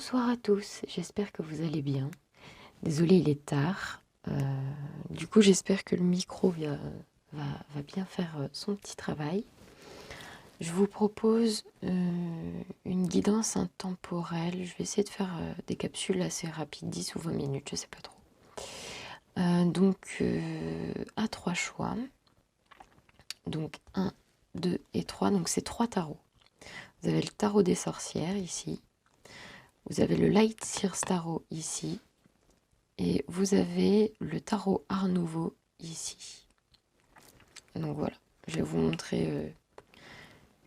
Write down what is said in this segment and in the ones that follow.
Bonsoir à tous, j'espère que vous allez bien. Désolée, il est tard. Du coup, j'espère que le micro va bien faire son petit travail. Je vous propose une guidance intemporelle. Je vais essayer de faire des capsules assez rapides, 10 ou 20 minutes, je sais pas trop. À 3 choix. Donc 1, 2 et 3. Donc c'est 3 tarots. Vous avez le tarot des sorcières ici. Vous avez le Light Seers Tarot ici. Et vous avez le tarot Art Nouveau ici. Donc voilà, je vais vous montrer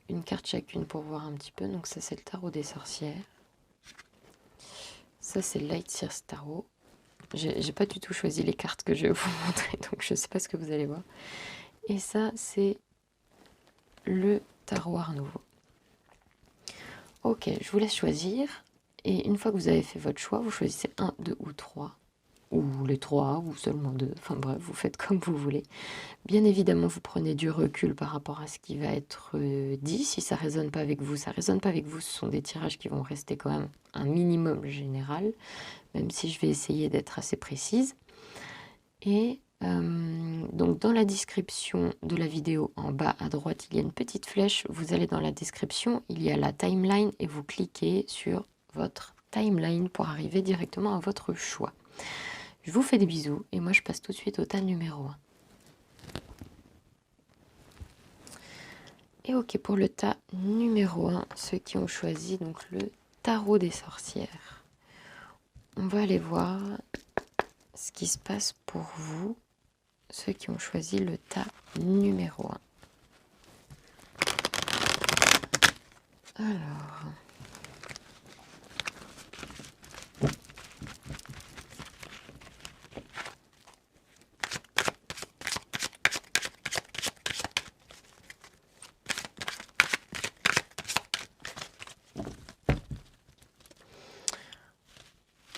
une carte chacune pour voir un petit peu. Donc ça c'est le tarot des sorcières. Ça c'est le Light Seers Tarot. J'ai pas du tout choisi les cartes que je vais vous montrer, donc je sais pas ce que vous allez voir. Et ça c'est le tarot Art Nouveau. Ok, je vous laisse choisir. Et une fois que vous avez fait votre choix, vous choisissez 1, 2 ou 3. Ou les 3, ou seulement 2. Enfin bref, vous faites comme vous voulez. Bien évidemment, vous prenez du recul par rapport à ce qui va être dit. Si ça ne résonne pas avec vous, ça ne résonne pas avec vous. Ce sont des tirages qui vont rester quand même un minimum général, même si je vais essayer d'être assez précise. Et donc dans la description de la vidéo, en bas à droite, il y a une petite flèche. Vous allez dans la description, il y a la timeline et vous cliquez sur votre timeline pour arriver directement à votre choix. Je vous fais des bisous et moi je passe tout de suite au tas numéro 1. Et ok, pour le tas numéro 1, ceux qui ont choisi donc le tarot des sorcières. On va aller voir ce qui se passe pour vous, ceux qui ont choisi le tas numéro 1. Alors...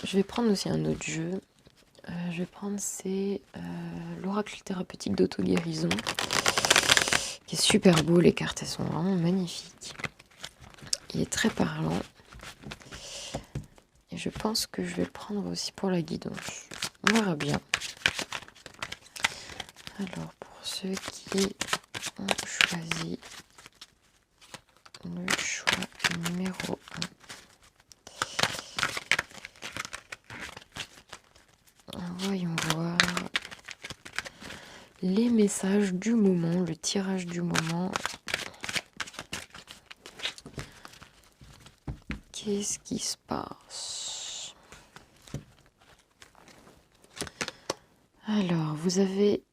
je vais prendre aussi un autre jeu. Je vais prendre l'oracle thérapeutique d'auto-guérison, qui est super beau. Les cartes, elles sont vraiment magnifiques. Il est très parlant. Et je pense que je vais le prendre aussi pour la guidance. On verra bien. Alors, pour ceux qui ont choisi le choix numéro 1. Voyons voir les messages du moment, le tirage du moment. Qu'est-ce qui se passe? Alors, vous avez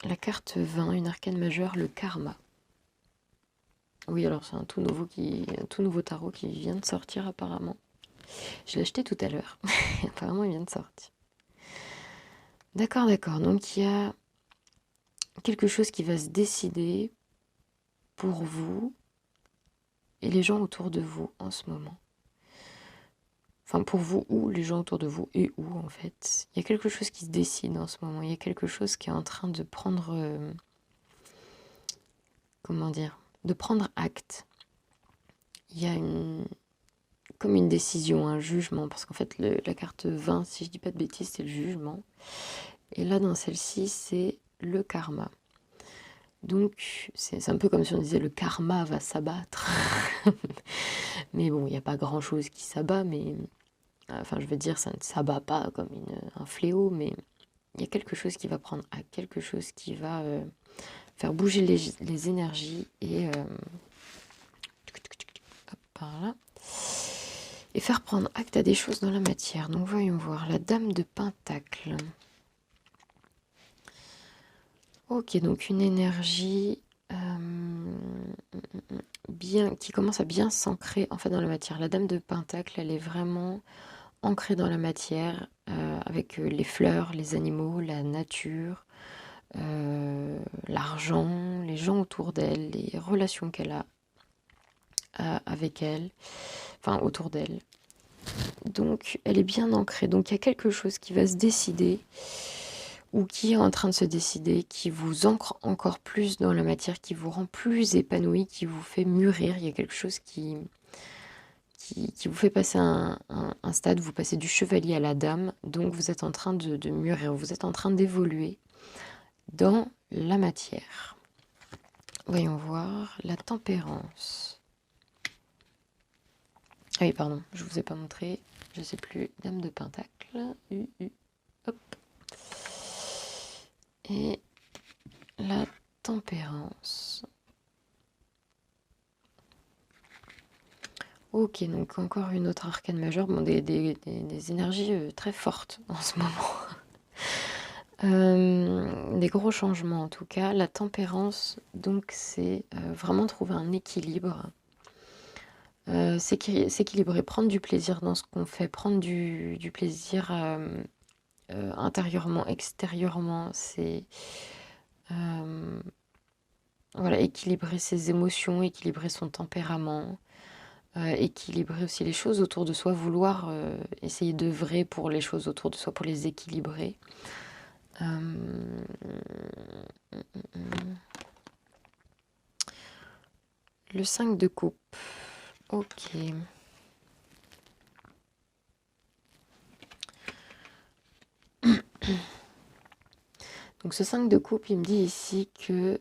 la carte 20, une arcane majeure, le karma. Oui, alors c'est un tout nouveau tarot qui vient de sortir apparemment. Je l'ai acheté tout à l'heure. Apparemment, il vient de sortir. D'accord. Donc, il y a quelque chose qui va se décider pour vous et les gens autour de vous en ce moment. Enfin, pour vous ou les gens autour de vous et où, en fait. Il y a quelque chose qui se décide en ce moment. Il y a quelque chose qui est en train de prendre... comment dire? De prendre acte. Il y a comme une décision, un jugement. Parce qu'en fait, la carte 20, si je dis pas de bêtises, c'est le jugement. Et là, dans celle-ci, c'est le karma. Donc, c'est un peu comme si on disait le karma va s'abattre. Mais bon, il n'y a pas grand-chose qui s'abat, mais... Enfin, je veux dire, ça ne s'abat pas comme un fléau, mais il y a quelque chose qui va prendre acte, quelque chose qui va faire bouger les énergies et... hop, par là. Et faire prendre acte à des choses dans la matière. Donc, voyons voir. La dame de Pentacle. Ok, donc une énergie qui commence à bien s'ancrer en fait dans la matière. La dame de Pentacle, elle est vraiment ancrée dans la matière avec les fleurs, les animaux, la nature, l'argent, les gens autour d'elle, les relations qu'elle a avec elle, enfin autour d'elle. Donc elle est bien ancrée. Donc il y a quelque chose qui va se décider ou qui est en train de se décider, qui vous ancre encore plus dans la matière, qui vous rend plus épanoui, qui vous fait mûrir. Il y a quelque chose qui qui vous fait passer un stade, vous passez du chevalier à la dame, donc vous êtes en train de mûrir, vous êtes en train d'évoluer dans la matière. Voyons voir, la tempérance. Ah oui, pardon, je vous ai pas montré, je sais plus, dame de pentacle, hop. Et la tempérance. Ok, donc encore une autre arcane majeure, bon, des énergies très fortes en ce moment. Des gros changements en tout cas. La tempérance, donc c'est vraiment trouver un équilibre. S'équilibrer, prendre du plaisir dans ce qu'on fait, prendre du plaisir intérieurement, extérieurement, c'est voilà, équilibrer ses émotions, équilibrer son tempérament, équilibrer aussi les choses autour de soi, vouloir essayer d'œuvrer pour les choses autour de soi, pour les équilibrer. Le 5 de coupe. Ok. Donc ce 5 de coupe, il me dit ici que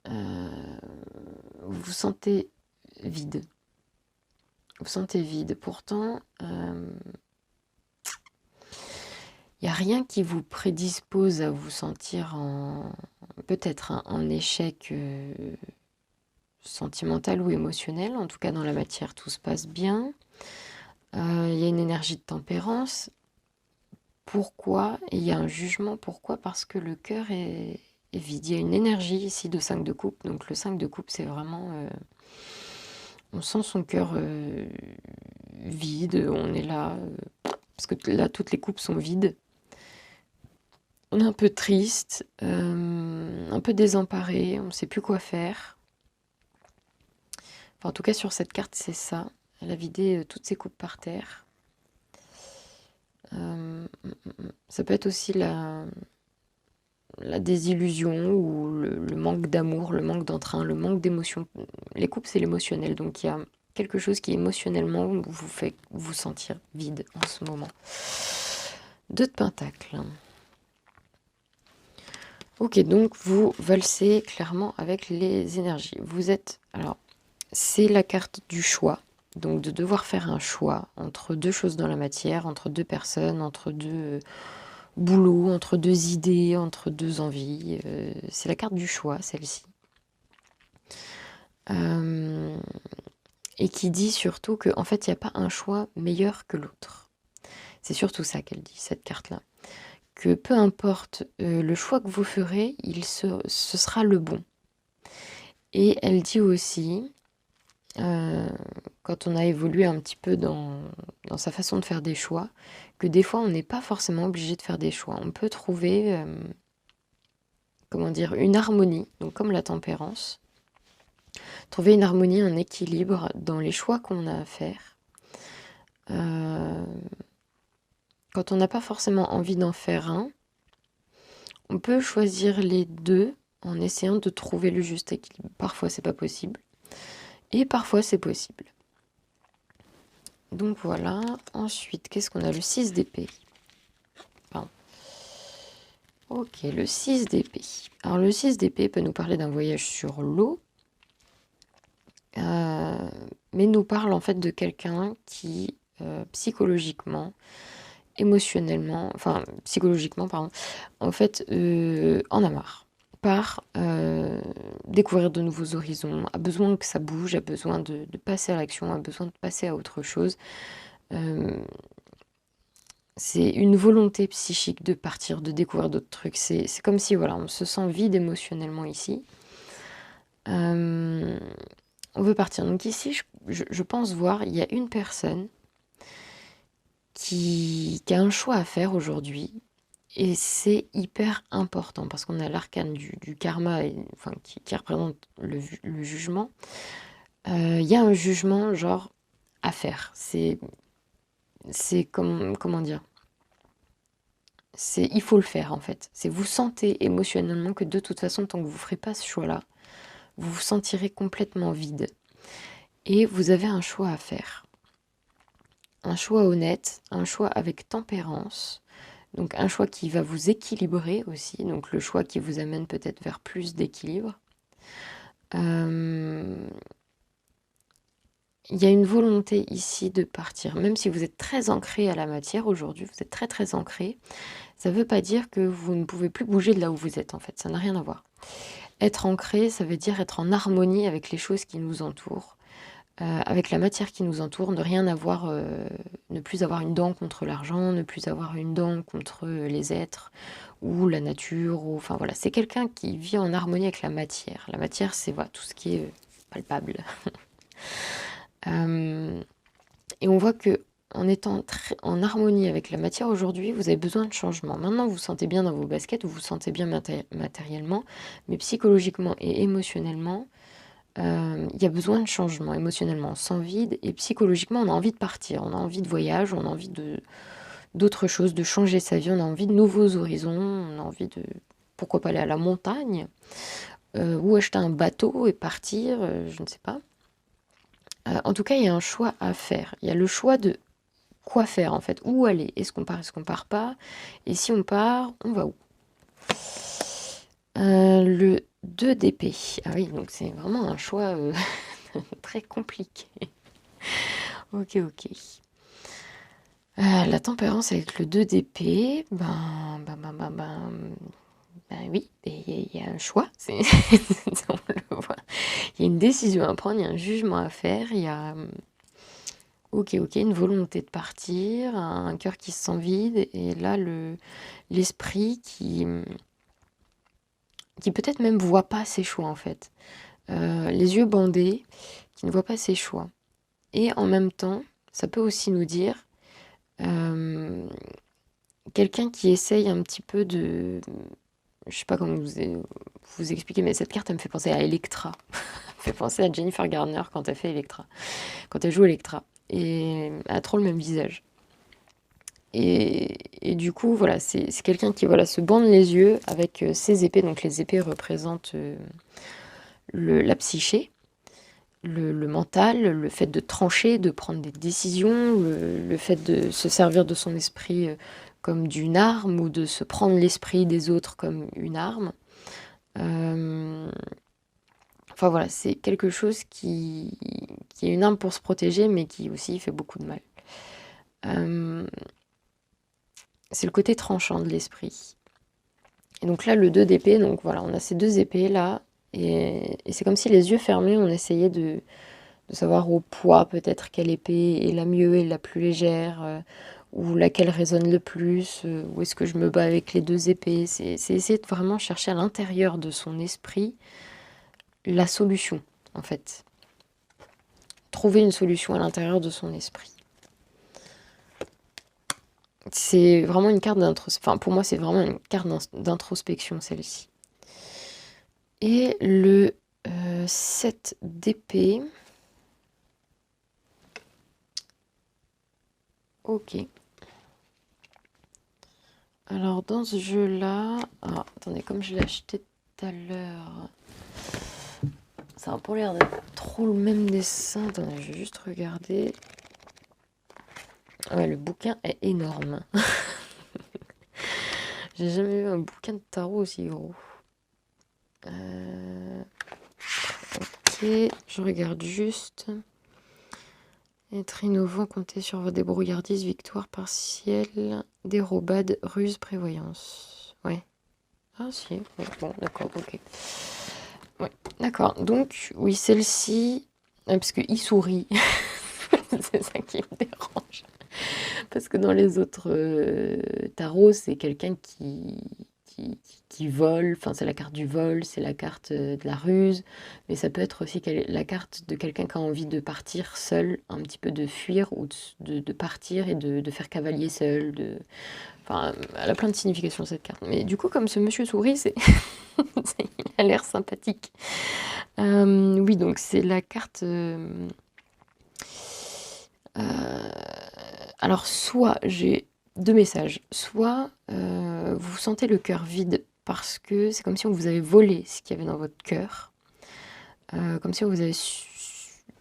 vous vous sentez vide. Vous vous sentez vide. Pourtant, il n'y a rien qui vous prédispose à vous sentir peut-être en échec sentimental ou émotionnel. En tout cas, dans la matière, tout se passe bien. Il y a une énergie de tempérance. Pourquoi? Et il y a un jugement. Pourquoi? Parce que le cœur est vide. Il y a une énergie ici de 5 de coupe. Donc le 5 de coupe, c'est vraiment... on sent son cœur vide. On est là... parce que là, toutes les coupes sont vides. On est un peu triste, un peu désemparé. On ne sait plus quoi faire. Enfin, en tout cas, sur cette carte, c'est ça. Elle a vidé toutes ses coupes par terre. Ça peut être aussi la désillusion ou le manque d'amour, le manque d'entrain, le manque d'émotion. Les coupes, c'est l'émotionnel. Donc, il y a quelque chose qui émotionnellement vous fait vous sentir vide en ce moment. 2 de pentacle. Ok, donc vous valsez clairement avec les énergies. Vous êtes... Alors, c'est la carte du choix. Donc, de devoir faire un choix entre 2 choses dans la matière, entre 2 personnes, entre 2... boulot, entre 2 idées, entre 2 envies. C'est la carte du choix, celle-ci. Et qui dit surtout qu'en fait, il n'y a pas un choix meilleur que l'autre. C'est surtout ça qu'elle dit, cette carte-là. Que peu importe le choix que vous ferez, ce sera le bon. Et elle dit aussi, quand on a évolué un petit peu dans sa façon de faire des choix, que des fois, on n'est pas forcément obligé de faire des choix. On peut trouver... comment dire, une harmonie, donc comme la tempérance, trouver une harmonie, un équilibre dans les choix qu'on a à faire. Quand on n'a pas forcément envie d'en faire un, on peut choisir les 2 en essayant de trouver le juste équilibre. Parfois, c'est pas possible. Et parfois, c'est possible. Donc voilà. Ensuite, qu'est-ce qu'on a? Le 6 d'épée. Pardon. Ok, le 6 d'épée. Alors, le 6 d'épée peut nous parler d'un voyage sur l'eau. Mais nous parle en fait de quelqu'un qui psychologiquement, émotionnellement, enfin psychologiquement pardon, en fait en a marre, part découvrir de nouveaux horizons, a besoin que ça bouge, a besoin de passer à l'action, a besoin de passer à autre chose. C'est une volonté psychique de partir, de découvrir d'autres trucs. C'est comme si voilà, on se sent vide émotionnellement ici. On veut partir. Donc ici, je pense voir, il y a une personne qui a un choix à faire aujourd'hui. Et c'est hyper important parce qu'on a l'arcane du karma, enfin, qui représente le jugement. Il y a un jugement genre à faire. C'est comment dire? Il faut le faire en fait. C'est vous sentez émotionnellement que de toute façon, tant que vous ne ferez pas ce choix-là, vous vous sentirez complètement vide. Et vous avez un choix à faire. un choix honnête, un choix avec tempérance, donc un choix qui va vous équilibrer aussi, donc le choix qui vous amène peut-être vers plus d'équilibre. Il y a une volonté ici de partir, même si vous êtes très ancré à la matière aujourd'hui, vous êtes très très ancré, ça ne veut pas dire que vous ne pouvez plus bouger de là où vous êtes en fait, ça n'a rien à voir. Être ancré, ça veut dire être en harmonie avec les choses qui nous entourent, avec la matière qui nous entoure, ne rien avoir, ne plus avoir une dent contre l'argent, ne plus avoir une dent contre les êtres ou la nature, ou, enfin voilà, c'est quelqu'un qui vit en harmonie avec la matière. La matière, c'est voilà, tout ce qui est palpable. Et on voit que en étant en harmonie avec la matière aujourd'hui, vous avez besoin de changement. Maintenant, vous vous sentez bien dans vos baskets, vous vous sentez bien matériellement, mais psychologiquement et émotionnellement, il y a besoin de changement. Émotionnellement, on se sent vide, et psychologiquement, on a envie de partir, on a envie de voyage, on a envie d'autres choses, de changer sa vie, on a envie de nouveaux horizons, on a envie de, pourquoi pas aller à la montagne, ou acheter un bateau et partir, je ne sais pas. En tout cas, il y a un choix à faire. Il y a le choix de quoi faire en fait, où aller. Est-ce qu'on part pas? Et si on part, on va où? Le 2 d'épée. Ah oui, donc c'est vraiment un choix très compliqué. Ok, ok. La tempérance avec le 2 d'épée, ben oui, il y a un choix, on le voit. Il y a une décision à prendre, il y a un jugement à faire, il y a ok, une volonté de partir, un cœur qui se sent vide, et là l'esprit qui peut-être même voit pas ses choix en fait. Les yeux bandés, qui ne voit pas ses choix. Et en même temps, ça peut aussi nous dire quelqu'un qui essaye un petit peu de... Je sais pas comment vous expliquer, mais cette carte, elle me fait penser à Electra. Elle me fait penser à Jennifer Garner quand elle fait Electra. Quand elle joue Electra. Et elle a trop le même visage. Et du coup, voilà, c'est quelqu'un qui voilà, se bande les yeux avec ses épées. Donc les épées représentent la psyché, le mental, le fait de trancher, de prendre des décisions, le fait de se servir de son esprit comme d'une arme, ou de se prendre l'esprit des autres comme une arme. Enfin voilà, c'est quelque chose qui est une arme pour se protéger, mais qui aussi fait beaucoup de mal. C'est le côté tranchant de l'esprit. Et donc là, le 2 d'épée, donc voilà, on a ces deux épées là, et c'est comme si les yeux fermés, on essayait de savoir au poids peut-être quelle épée est la mieux et la plus légère, ou laquelle résonne le plus, où est-ce que je me bats avec les deux épées. C'est essayer de vraiment chercher à l'intérieur de son esprit la solution, en fait. Trouver une solution à l'intérieur de son esprit. C'est vraiment une carte d'introspection. Enfin, pour moi, c'est vraiment une carte d'introspection, celle-ci. Et le 7 d'épée. Ok. Alors, dans ce jeu-là... Ah, attendez, comme je l'ai acheté tout à l'heure... Ça n'a pas l'air d'être trop le même dessin. Attendez, je vais juste regarder. Ouais, le bouquin est énorme. J'ai jamais vu un bouquin de tarot aussi gros. Ok, je regarde juste. Être innovant, compter sur vos débrouillardises, victoire partielle, dérobade, ruse, prévoyance. Ouais. Ah si, ouais, bon, d'accord, ok. Ouais, d'accord. Donc, oui, celle-ci, parce qu'il sourit. C'est ça qui me dérange. Parce que dans les autres tarots, c'est quelqu'un qui vole, enfin c'est la carte du vol, c'est la carte de la ruse, mais ça peut être aussi la carte de quelqu'un qui a envie de partir seul, un petit peu de fuir, ou de partir et de faire cavalier seul. Enfin, elle a plein de significations cette carte. Mais du coup, comme ce monsieur sourit, il a l'air sympathique. Oui, donc c'est la carte... alors, soit j'ai deux messages. Soit vous sentez le cœur vide parce que c'est comme si on vous avait volé ce qu'il y avait dans votre cœur. Comme si on vous avait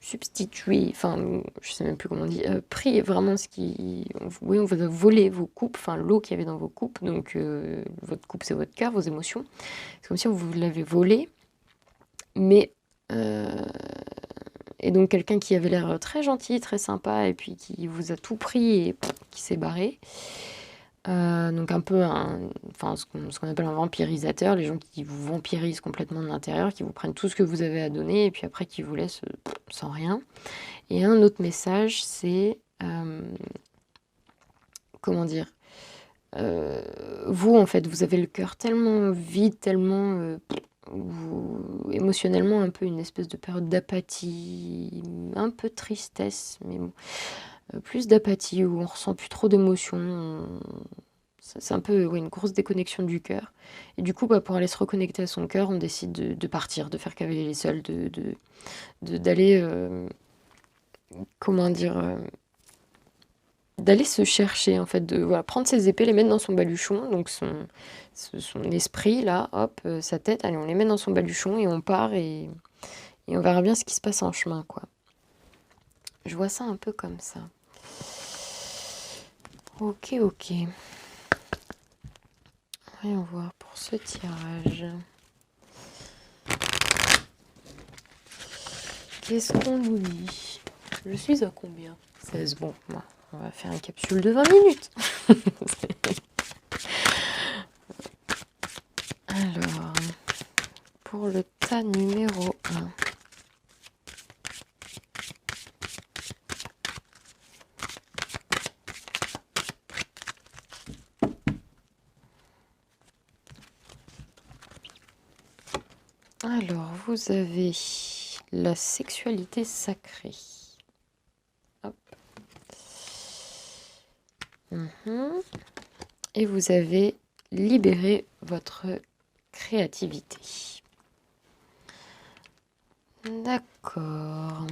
substitué, enfin, je sais même plus comment on dit, pris vraiment ce qui... Oui, on vous a volé vos coupes, enfin l'eau qu'il y avait dans vos coupes, donc votre coupe c'est votre cœur, vos émotions. C'est comme si on vous l'avait volé, mais... et donc quelqu'un qui avait l'air très gentil, très sympa, et puis qui vous a tout pris et qui s'est barré. Donc un peu enfin, ce qu'on appelle un vampirisateur, les gens qui vous vampirisent complètement de l'intérieur, qui vous prennent tout ce que vous avez à donner et puis après qui vous laissent sans rien. Et un autre message, c'est, comment dire, vous en fait, vous avez le cœur tellement vide, tellement émotionnellement un peu une espèce de période d'apathie, un peu de tristesse, mais bon, plus d'apathie où on ressent plus trop d'émotions. C'est un peu une grosse déconnexion du cœur. Et du coup, pour aller se reconnecter à son cœur, on décide de partir, de faire cavaler les sols, d'aller, comment dire, d'aller se chercher, en fait, de voilà, prendre ses épées, les mettre dans son baluchon, donc son esprit, là, hop, sa tête, allez, on les met dans son baluchon et on part et on verra bien ce qui se passe en chemin, quoi. Je vois ça un peu comme ça. Ok, ok. Voyons voir pour ce tirage. Qu'est-ce qu'on nous dit? Je suis à combien? 16. Bon, on va faire une capsule de 20 minutes. Alors, pour le tas numéro 1. Alors, vous avez la sexualité sacrée. Hop. Et vous avez libéré votre créativité. D'accord.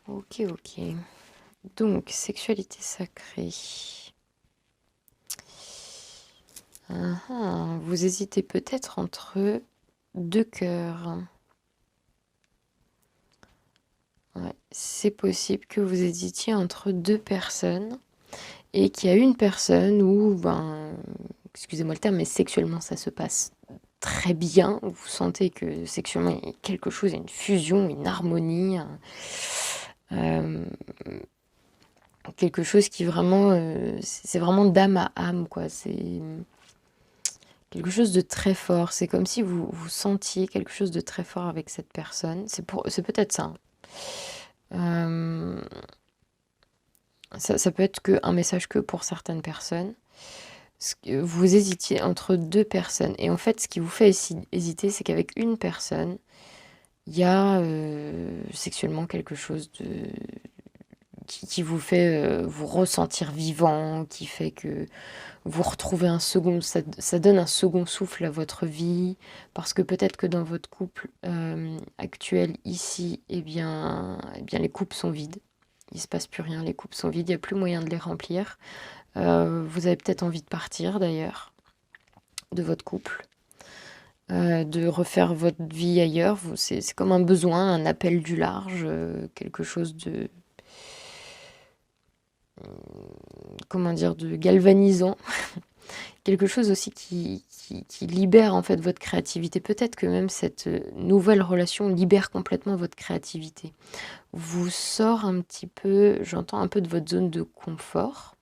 Ok, ok. Donc, sexualité sacrée. Vous hésitez peut-être entre deux cœurs. Ouais, c'est possible que vous hésitiez entre deux personnes et qu'il y a une personne où, excusez-moi le terme, mais sexuellement ça se passe très bien. Vous sentez que sexuellement il y a quelque chose, il y a une fusion, une harmonie, quelque chose qui vraiment, c'est vraiment d'âme à âme, quoi. C'est quelque chose de très fort. C'est comme si vous sentiez quelque chose de très fort avec cette personne. C'est peut-être ça. Ça peut être qu'un message que pour certaines personnes. Vous hésitiez entre deux personnes. Et en fait, ce qui vous fait hésiter, c'est qu'avec une personne, il y a sexuellement quelque chose qui vous fait vous ressentir vivant, qui fait que vous retrouvez ça donne un second souffle à votre vie, parce que peut-être que dans votre couple actuel ici, eh bien les coupes sont vides. Il se passe plus rien, les coupes sont vides, il n'y a plus moyen de les remplir. Vous avez peut-être envie de partir d'ailleurs, de votre couple, de refaire votre vie ailleurs. C'est comme un besoin, un appel du large, quelque chose de... comment dire, de galvanisant. Quelque chose aussi qui libère en fait votre créativité. Peut-être que même cette nouvelle relation libère complètement votre créativité. Vous sort un petit peu, j'entends un peu de votre zone de confort,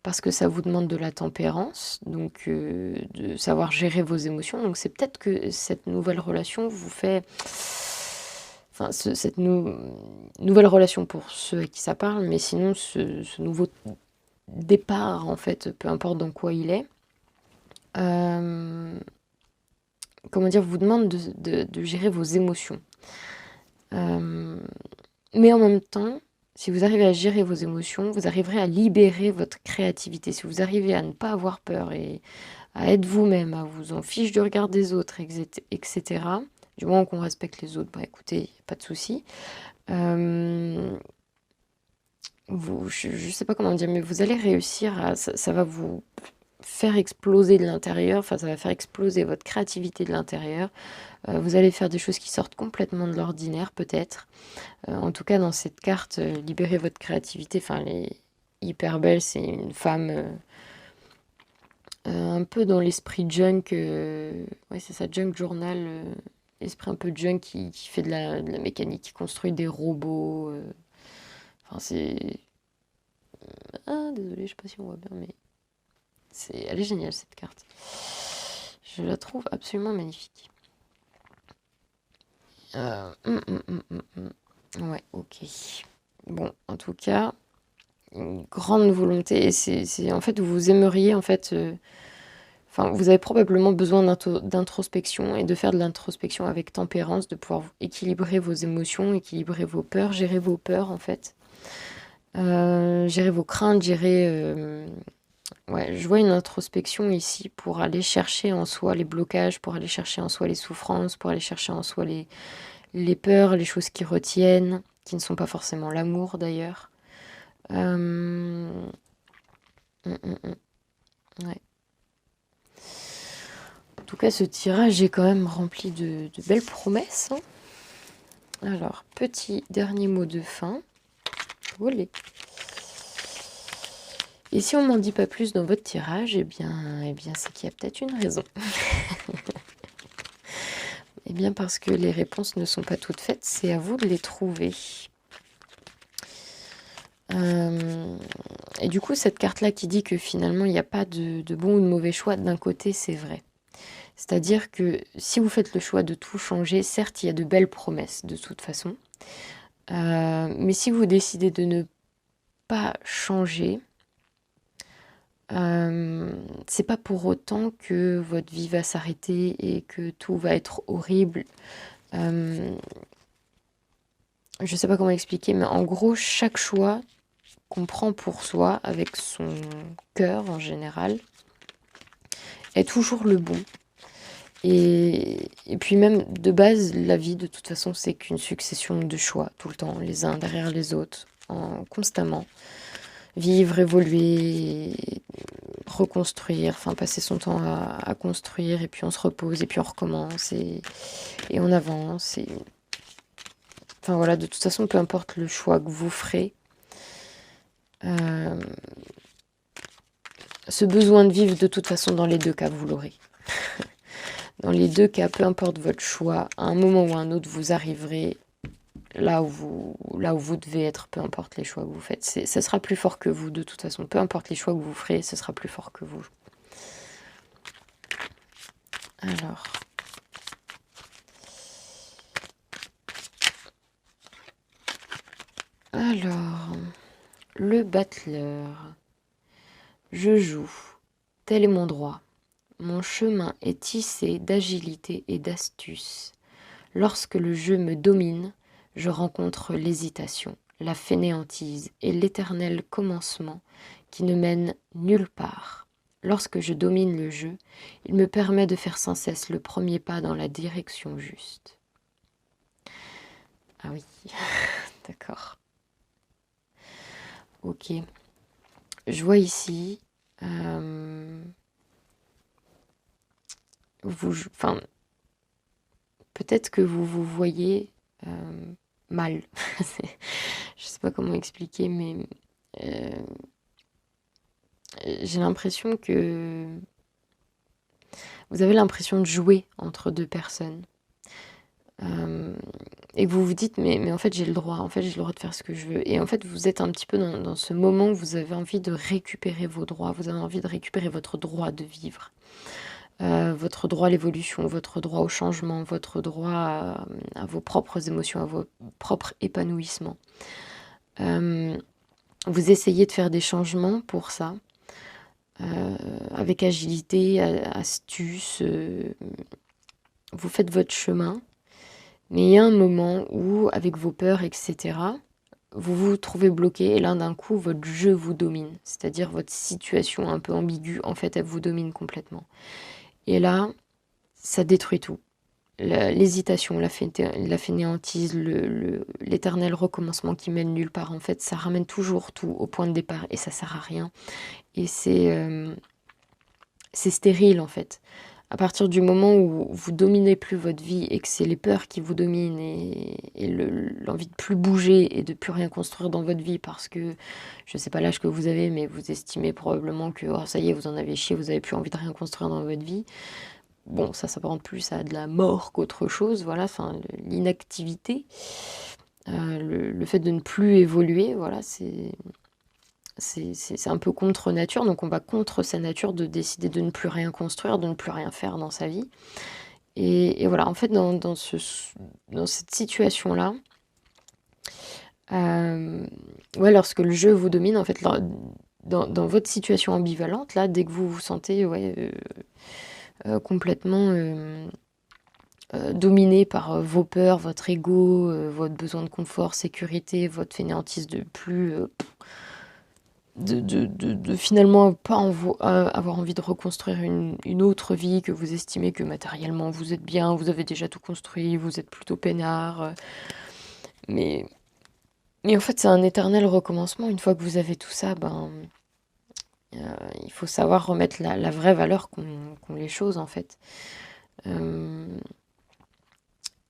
parce que ça vous demande de la tempérance, donc de savoir gérer vos émotions. Donc c'est peut-être que cette nouvelle relation vous fait... Enfin, cette nouvelle relation pour ceux à qui ça parle, mais sinon ce nouveau départ, en fait, peu importe dans quoi il est, comment dire, vous demande de gérer vos émotions. Mais en même temps, si vous arrivez à gérer vos émotions, vous arriverez à libérer votre créativité. Si vous arrivez à ne pas avoir peur et à être vous-même, à vous en fiche du regard des autres, etc. Du moment qu'on respecte les autres, écoutez, pas de souci. Je sais pas comment dire, mais vous allez réussir à... Ça va vous faire exploser de l'intérieur, enfin ça va faire exploser votre créativité de l'intérieur. Vous allez faire des choses qui sortent complètement de l'ordinaire peut-être. En tout cas dans cette carte, libérez votre créativité, enfin elle est hyper belle, c'est une femme un peu dans l'esprit junk, ouais c'est ça, junk journal, esprit un peu junk qui fait de la mécanique, qui construit des robots. Enfin c'est... Ah désolé, je sais pas si on voit bien, mais elle est géniale cette carte. Je la trouve absolument magnifique. Ouais, ok. Bon, en tout cas, une grande volonté. Et c'est en fait, vous aimeriez, en fait... Enfin, vous avez probablement besoin d'introspection et de faire de l'introspection avec tempérance, de pouvoir équilibrer vos émotions, équilibrer vos peurs, gérer vos peurs, en fait. Gérer vos craintes, gérer... Ouais, je vois une introspection ici pour aller chercher en soi les blocages, pour aller chercher en soi les souffrances, pour aller chercher en soi les peurs, les choses qui retiennent, qui ne sont pas forcément l'amour d'ailleurs. Ouais. En tout cas, ce tirage est quand même rempli de belles promesses, hein. Alors, petit dernier mot de fin. Olé. Et si on m'en dit pas plus dans votre tirage, eh bien c'est qu'il y a peut-être une raison. Eh bien, parce que les réponses ne sont pas toutes faites, c'est à vous de les trouver. Et du coup, cette carte-là qui dit que finalement, il n'y a pas de bon ou de mauvais choix, d'un côté, c'est vrai. C'est-à-dire que si vous faites le choix de tout changer, certes, il y a de belles promesses, de toute façon. Mais si vous décidez de ne pas changer, c'est pas pour autant que votre vie va s'arrêter et que tout va être horrible. Je sais pas comment expliquer, mais en gros, chaque choix qu'on prend pour soi, avec son cœur en général, est toujours le bon. Et puis même, de base, la vie, de toute façon, c'est qu'une succession de choix, tout le temps, les uns derrière les autres, constamment. Vivre, évoluer, reconstruire, enfin passer son temps à construire, et puis on se repose, et puis on recommence, et on avance. Enfin voilà, de toute façon, peu importe le choix que vous ferez, ce besoin de vivre, de toute façon, dans les deux cas, vous l'aurez. Dans les deux cas, peu importe votre choix, à un moment ou à un autre, vous arriverez là où vous devez être, peu importe les choix que vous faites. Ça sera plus fort que vous, de toute façon. Peu importe les choix que vous ferez, ce sera plus fort que vous. Alors, le battleur. Je joue. Tel est mon droit. Mon chemin est tissé d'agilité et d'astuce. Lorsque le jeu me domine, je rencontre l'hésitation, la fainéantise et l'éternel commencement qui ne mène nulle part. Lorsque je domine le jeu, il me permet de faire sans cesse le premier pas dans la direction juste. Ah oui, d'accord. Ok. Je vois ici... enfin, peut-être que vous vous voyez mal. Je sais pas comment expliquer, mais j'ai l'impression que vous avez l'impression de jouer entre deux personnes. Et vous vous dites, mais en fait, j'ai le droit. En fait, j'ai le droit de faire ce que je veux. Et en fait, vous êtes un petit peu dans ce moment où vous avez envie de récupérer vos droits. Vous avez envie de récupérer votre droit de vivre. Votre droit à l'évolution, votre droit au changement, votre droit à vos propres émotions, à vos propres épanouissements. Vous essayez de faire des changements pour ça, avec agilité, astuce. Vous faites votre chemin, mais il y a un moment où, avec vos peurs, etc., vous vous trouvez bloqué et là, d'un coup, votre jeu vous domine. C'est-à-dire votre situation un peu ambiguë, en fait, elle vous domine complètement. Et là, ça détruit tout. L'hésitation, la fainéantise, l'éternel recommencement qui mène nulle part. En fait, ça ramène toujours tout au point de départ et ça sert à rien. Et c'est c'est stérile en fait. À partir du moment où vous dominez plus votre vie et que c'est les peurs qui vous dominent et l'envie de plus bouger et de plus rien construire dans votre vie parce que, je sais pas l'âge que vous avez, mais vous estimez probablement que oh, ça y est, vous en avez chié, vous avez plus envie de rien construire dans votre vie. Bon, ça s'apparente plus à de la mort qu'autre chose, voilà, enfin, l'inactivité, le fait de ne plus évoluer, voilà, c'est un peu contre nature, donc on va contre sa nature de décider de ne plus rien construire, de ne plus rien faire dans sa vie. Et voilà, en fait, dans cette situation-là, ouais, lorsque le jeu vous domine, en fait, dans votre situation ambivalente, là, dès que vous vous sentez ouais, complètement dominé par vos peurs, votre ego, votre besoin de confort, sécurité, votre fainéantise de plus de finalement pas avoir envie de reconstruire une autre vie, que vous estimez que matériellement vous êtes bien, vous avez déjà tout construit, vous êtes plutôt peinard. Mais, mais en fait, c'est un éternel recommencement. Une fois que vous avez tout ça, ben, il faut savoir remettre la vraie valeur qu'ont les choses, en fait. Euh,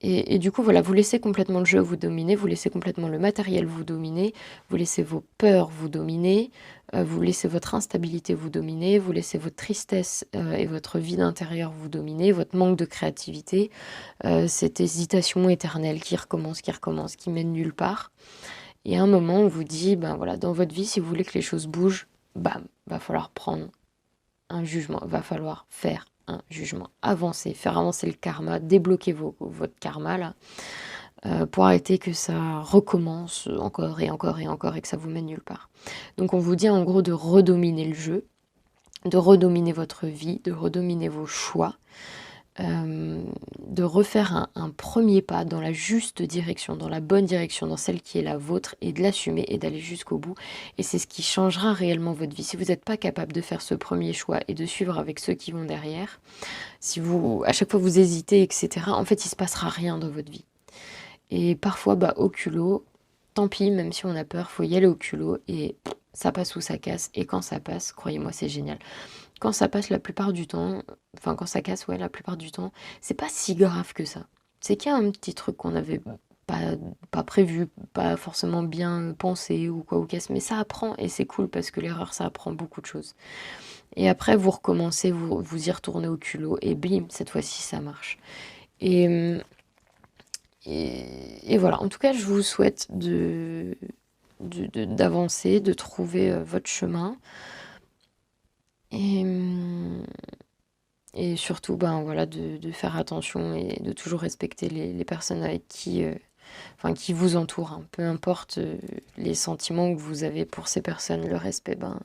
et du coup, voilà, vous laissez complètement le jeu vous dominer, vous laissez complètement le matériel vous dominer, vous laissez vos peurs vous dominer, vous laissez votre instabilité vous dominer, vous laissez votre tristesse et votre vide intérieur vous dominer, votre manque de créativité, cette hésitation éternelle qui recommence, qui mène nulle part. Et à un moment, on vous dit, ben voilà, dans votre vie, si vous voulez que les choses bougent, bam, va falloir prendre un jugement, va falloir faire un jugement, avancer, faire avancer le karma, débloquer votre karma là, pour arrêter que ça recommence encore et encore et encore et que ça vous mène nulle part. Donc on vous dit en gros de redominer le jeu, de redominer votre vie, de redominer vos choix, de refaire un premier pas dans la juste direction, dans la bonne direction, dans celle qui est la vôtre, et de l'assumer et d'aller jusqu'au bout. Et c'est ce qui changera réellement votre vie. Si vous n'êtes pas capable de faire ce premier choix et de suivre avec ceux qui vont derrière, si vous, à chaque fois vous hésitez, etc., en fait, il ne se passera rien dans votre vie. Et parfois, bah, au culot, tant pis, même si on a peur, faut y aller au culot, et ça passe ou ça casse. Et quand ça passe, croyez-moi, c'est génial. Quand ça passe la plupart du temps, enfin quand ça casse, ouais, la plupart du temps, c'est pas si grave que ça. C'est qu'il y a un petit truc qu'on n'avait pas prévu, pas forcément bien pensé ou quoi ou qu'est-ce, mais ça apprend et c'est cool parce que l'erreur, ça apprend beaucoup de choses. Et après, vous recommencez, vous y retournez au culot et bim, cette fois-ci, ça marche. Et, et voilà, en tout cas, je vous souhaite d'avancer, de trouver votre chemin. Et, et surtout, ben, voilà, de faire attention et de toujours respecter les personnes avec qui, enfin, qui vous entourent, hein. Peu importe les sentiments que vous avez pour ces personnes, le respect, ben,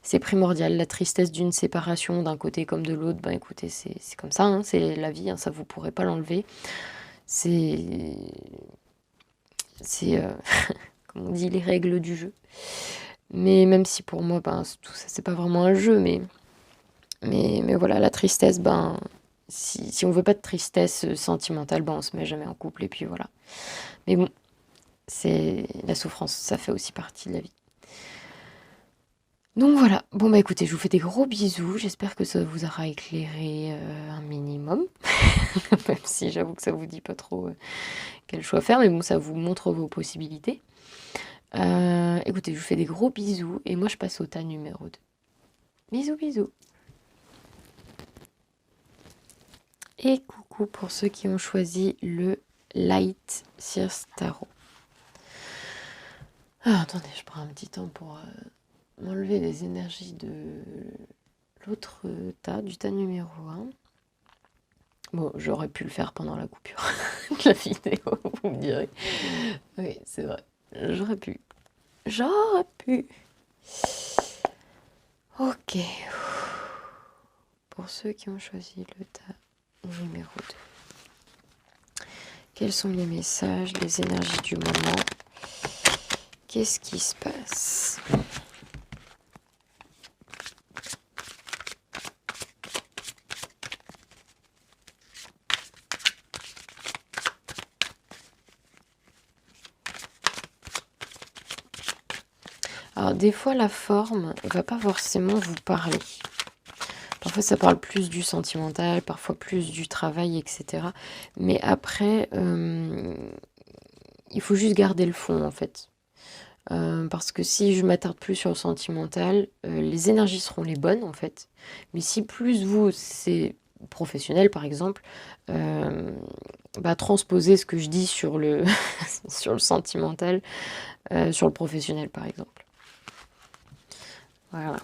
c'est primordial. La tristesse d'une séparation d'un côté comme de l'autre, ben écoutez, c'est comme ça, hein, c'est la vie, hein, ça vous pourrez pas l'enlever. C'est, c'est comme on dit, les règles du jeu. Mais même si pour moi, ben, tout ça, c'est pas vraiment un jeu, mais voilà, la tristesse, ben, si on veut pas de tristesse sentimentale, ben, on se met jamais en couple, et puis voilà. Mais bon, c'est la souffrance, ça fait aussi partie de la vie. Donc voilà, bon bah écoutez, je vous fais des gros bisous, j'espère que ça vous aura éclairé un minimum, même si j'avoue que ça vous dit pas trop quel choix faire, mais bon, ça vous montre vos possibilités. Écoutez, je vous fais des gros bisous, et moi je passe au tas numéro 2. Bisous, bisous. Et coucou pour ceux qui ont choisi le Light Sears Tarot. Ah, attendez, je prends un petit temps pour m'enlever les énergies de l'autre tas, du tas numéro 1. Bon, j'aurais pu le faire pendant la coupure de la vidéo, vous me direz. Oui, c'est vrai, j'aurais pu. J'aurais pu. Ok. Pour ceux qui ont choisi le tas numéro 2. Quels sont les messages, les énergies du moment? Qu'est-ce qui se passe? Alors des fois la forme ne va pas forcément vous parler. Parfois, ça parle plus du sentimental, parfois plus du travail, etc. Mais après, il faut juste garder le fond, en fait. Parce que si je m'attarde plus sur le sentimental, les énergies seront les bonnes, en fait. Mais si plus vous, c'est professionnel, par exemple, transposer ce que je dis sur le, sur le sentimental, sur le professionnel, par exemple. Voilà.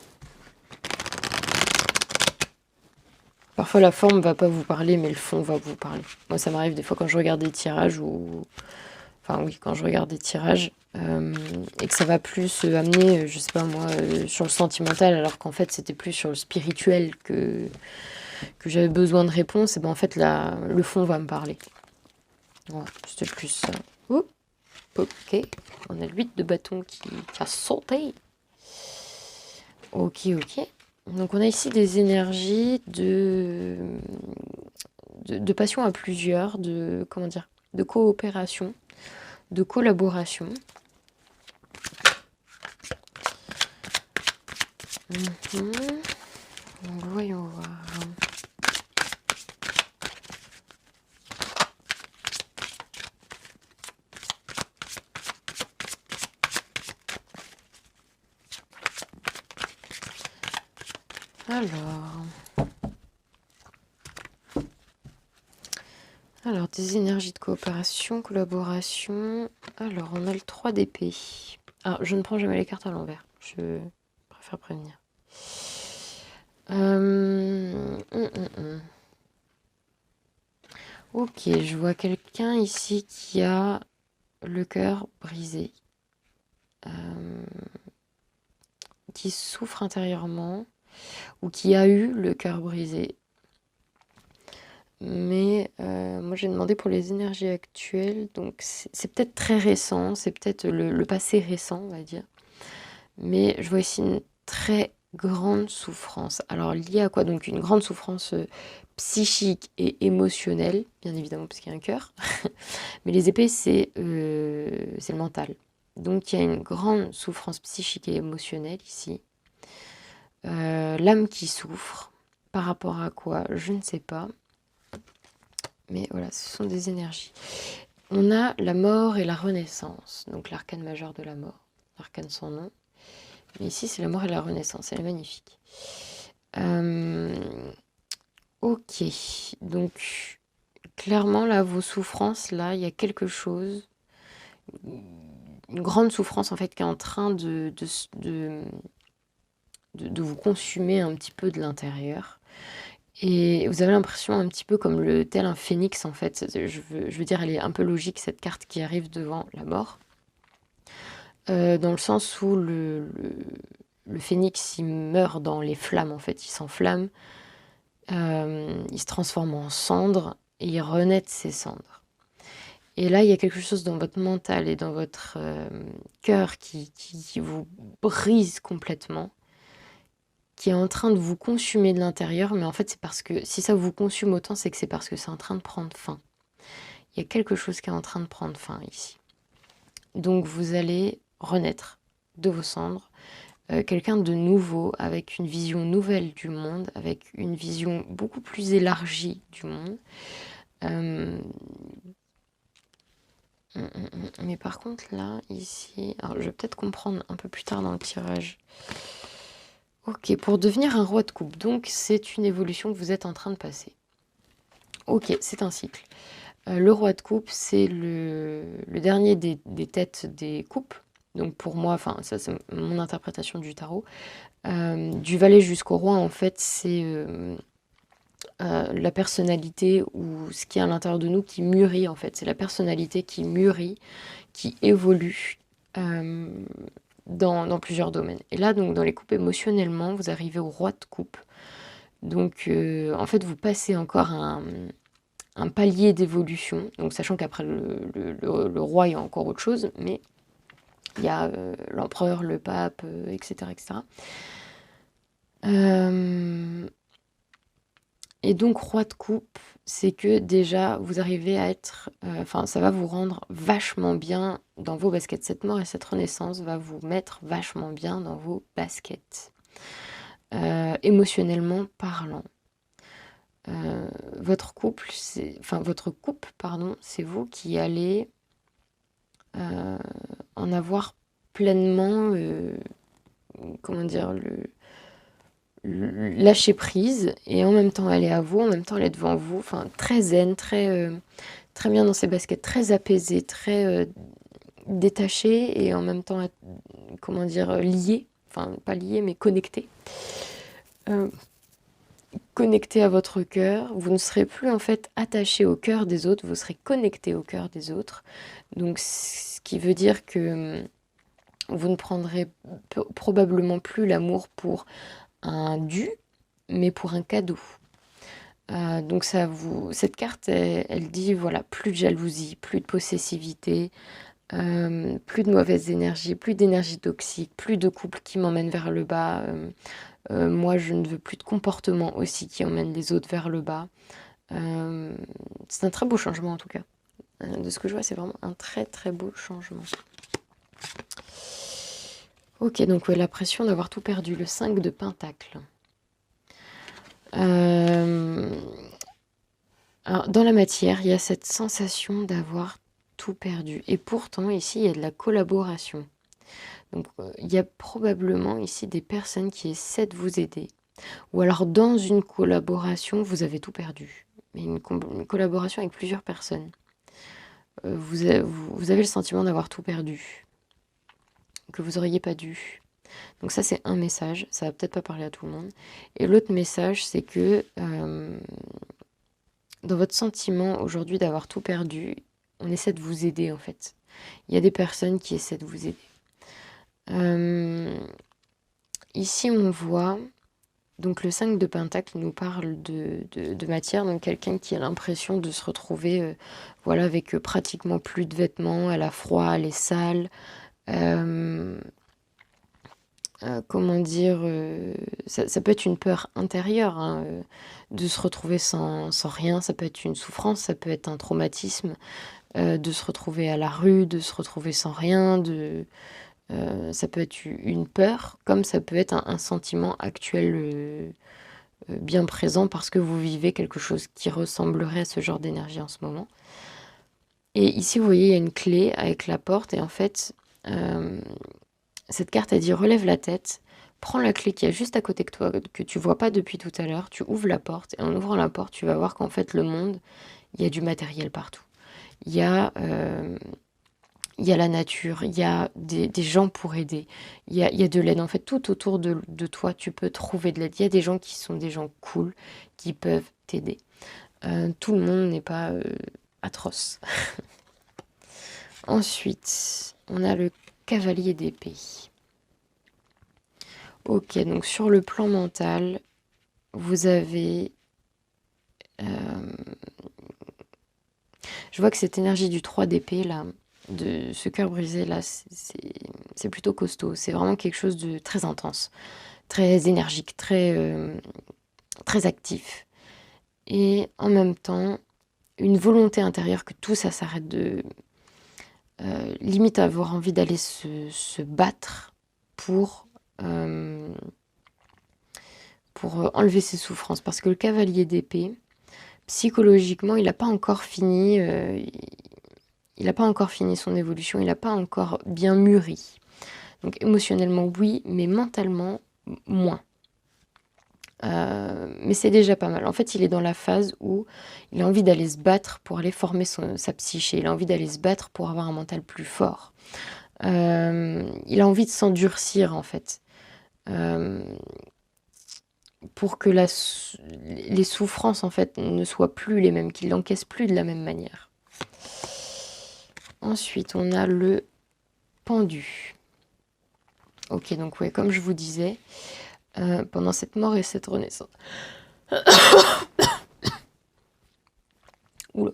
Parfois, la forme va pas vous parler, mais le fond va vous parler. Moi, ça m'arrive des fois quand je regarde des tirages ou... Enfin, oui, quand je regarde des tirages et que ça va plus amener, je sais pas moi, sur le sentimental, alors qu'en fait, c'était plus sur le spirituel que j'avais besoin de réponses, et ben en fait, le fond va me parler. Voilà, c'était plus ça. Oups, ok, on a le 8 de bâton qui a sauté. Ok, ok. Donc on a ici des énergies de passion à plusieurs, de, comment dire, de coopération, de collaboration. Donc voyons voir. Alors, des énergies de coopération, collaboration. Alors, on a le 3 d'épée. Alors, je ne prends jamais les cartes à l'envers. Je préfère prévenir. Ok, je vois quelqu'un ici qui a le cœur brisé. Qui souffre intérieurement ou qui a eu le cœur brisé. Mais moi j'ai demandé pour les énergies actuelles, donc c'est peut-être très récent, c'est peut-être le passé récent, on va dire. Mais je vois ici une très grande souffrance. Alors liée à quoi? Donc une grande souffrance psychique et émotionnelle, bien évidemment parce qu'il y a un cœur. Mais les épées, c'est le mental. Donc il y a une grande souffrance psychique et émotionnelle ici. L'âme qui souffre. Par rapport à quoi? Je ne sais pas. Mais voilà, ce sont des énergies. On a la mort et la renaissance. Donc l'arcane majeur de la mort. L'arcane sans nom. Mais ici, c'est la mort et la renaissance. Elle est magnifique. Ok. Donc, clairement, là, vos souffrances, là, il y a quelque chose. Une grande souffrance, en fait, qui est en train de vous consumer un petit peu de l'intérieur. Et vous avez l'impression un petit peu comme tel un phénix, en fait. Je veux dire, elle est un peu logique, cette carte qui arrive devant la mort. Dans le sens où le phénix, il meurt dans les flammes, en fait. Il s'enflamme, il se transforme en cendre et il renaît de ses cendres. Et là, il y a quelque chose dans votre mental et dans votre cœur qui vous brise complètement, qui est en train de vous consumer de l'intérieur, mais en fait, c'est parce que si ça vous consume autant, c'est que c'est parce que c'est en train de prendre fin. Il y a quelque chose qui est en train de prendre fin ici. Donc, vous allez renaître de vos cendres, quelqu'un de nouveau, avec une vision nouvelle du monde, avec une vision beaucoup plus élargie du monde. Mais par contre, là, ici... Alors, je vais peut-être comprendre un peu plus tard dans le tirage. Ok, pour devenir un roi de coupe, donc c'est une évolution que vous êtes en train de passer. Ok, c'est un cycle. Le roi de coupe, c'est le dernier des têtes des coupes. Donc pour moi, enfin ça c'est mon interprétation du tarot. Du valet jusqu'au roi, en fait, c'est la personnalité ou ce qui est à l'intérieur de nous qui mûrit, en fait. C'est la personnalité qui mûrit, qui évolue dans plusieurs domaines. Et là, donc dans les coupes émotionnellement, vous arrivez au roi de coupe. Donc en fait, vous passez encore un palier d'évolution, donc sachant qu'après le roi, il y a encore autre chose, mais il y a l'empereur, le pape, etc. etc. Et donc, roi de coupe, c'est que déjà, vous arrivez à être... Enfin, ça va vous rendre vachement bien dans vos baskets. Cette mort et cette renaissance va vous mettre vachement bien dans vos baskets. émotionnellement parlant. Votre couple, pardon, c'est vous qui allez en avoir pleinement, comment dire, lâcher prise, et en même temps elle est à vous, en même temps elle est devant vous, enfin très zen, très bien dans ses baskets, très apaisée, très détachée, et en même temps, comment dire, liée, enfin pas liée mais connectée. Connecté à votre cœur, vous ne serez plus en fait attaché au cœur des autres, vous serez connecté au cœur des autres. Donc ce qui veut dire que vous ne prendrez probablement plus l'amour pour un dû, mais pour un cadeau. Donc cette carte, elle dit voilà, plus de jalousie, plus de possessivité, plus de mauvaise énergie, plus d'énergie toxique, plus de couples qui m'emmènent vers le bas. Moi, je ne veux plus de comportement aussi qui emmène les autres vers le bas. C'est un très beau changement en tout cas. De ce que je vois, c'est vraiment un très très beau changement. Ok, donc la pression d'avoir tout perdu, le 5 de Pentacle. Alors, dans la matière, il y a cette sensation d'avoir tout perdu. Et pourtant, ici, il y a de la collaboration. Donc, il y a probablement ici des personnes qui essaient de vous aider. Ou alors, dans une collaboration, vous avez tout perdu. Mais une collaboration avec plusieurs personnes. Vous avez le sentiment d'avoir tout perdu. Que vous n'auriez pas dû. Donc ça, c'est un message. Ça va peut-être pas parler à tout le monde. Et l'autre message, c'est que dans votre sentiment aujourd'hui d'avoir tout perdu, on essaie de vous aider en fait. Il y a des personnes qui essaient de vous aider. Ici, on voit, donc le 5 de Pentacle nous parle de matière, donc quelqu'un qui a l'impression de se retrouver voilà, avec pratiquement plus de vêtements, elle a froid, elle est sale. Comment dire, ça peut être une peur intérieure hein, de se retrouver sans rien, ça peut être une souffrance, ça peut être un traumatisme, de se retrouver à la rue, de se retrouver sans rien, ça peut être une peur, comme ça peut être un sentiment actuel bien présent parce que vous vivez quelque chose qui ressemblerait à ce genre d'énergie en ce moment. Et ici, vous voyez, il y a une clé avec la porte, et en fait, cette carte a dit relève la tête, prends la clé qui est juste à côté de toi, que tu vois pas depuis tout à l'heure, tu ouvres la porte, et en ouvrant la porte, tu vas voir qu'en fait, le monde, il y a du matériel partout. Il y a la nature, il y a des gens pour aider, il y a de l'aide. En fait, tout autour de toi, tu peux trouver de l'aide. Il y a des gens qui sont des gens cool, qui peuvent t'aider. Tout le monde n'est pas atroce. Ensuite, on a le cavalier d'épée. Ok, donc sur le plan mental, vous avez... je vois que cette énergie du 3 d'épée, là, de ce cœur brisé, là, c'est plutôt costaud. C'est vraiment quelque chose de très intense, très énergique, très actif. Et en même temps, une volonté intérieure que tout ça s'arrête de... limite avoir envie d'aller se battre pour enlever ses souffrances. Parce que le cavalier d'épée, psychologiquement, il n'a pas encore fini. Il n'a pas encore fini son évolution. Il n'a pas encore bien mûri. Donc émotionnellement, oui, mais mentalement, moins. Mais c'est déjà pas mal. En fait, il est dans la phase où il a envie d'aller se battre pour aller former sa psyché. Il a envie d'aller se battre pour avoir un mental plus fort. Il a envie de s'endurcir, en fait. Pour que les souffrances, en fait, ne soient plus les mêmes, qu'il n'encaisse plus de la même manière. Ensuite, on a le pendu. Ok, donc ouais, comme je vous disais, pendant cette mort et cette renaissance... Oula,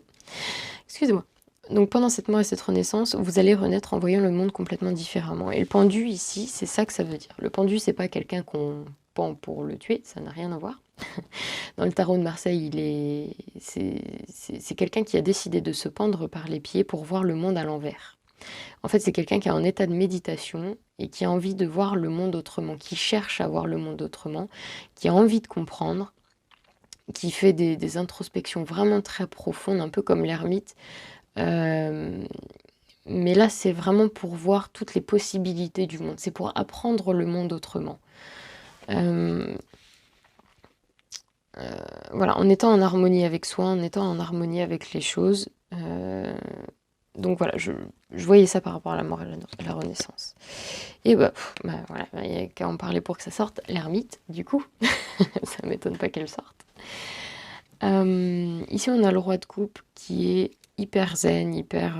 excusez-moi. Donc pendant cette mort et cette renaissance, vous allez renaître en voyant le monde complètement différemment. Et le pendu ici, c'est ça que ça veut dire. Le pendu, c'est pas quelqu'un qu'on pend pour le tuer, ça n'a rien à voir. Dans le tarot de Marseille, c'est quelqu'un qui a décidé de se pendre par les pieds pour voir le monde à l'envers. En fait, c'est quelqu'un qui est en état de méditation et qui a envie de voir le monde autrement, qui cherche à voir le monde autrement, qui a envie de comprendre, qui fait des introspections vraiment très profondes, un peu comme l'ermite. Hem, mais là, c'est vraiment pour voir toutes les possibilités du monde. C'est pour apprendre le monde autrement. Hem, voilà, en étant en harmonie avec soi, en étant en harmonie avec les choses. Donc voilà, je voyais ça par rapport à la mort et la renaissance. Et voilà, il n'y a qu'à en parler pour que ça sorte. L'ermite, du coup, ça m'étonne pas qu'elle sorte. Ici, on a le roi de coupe qui est hyper zen, hyper...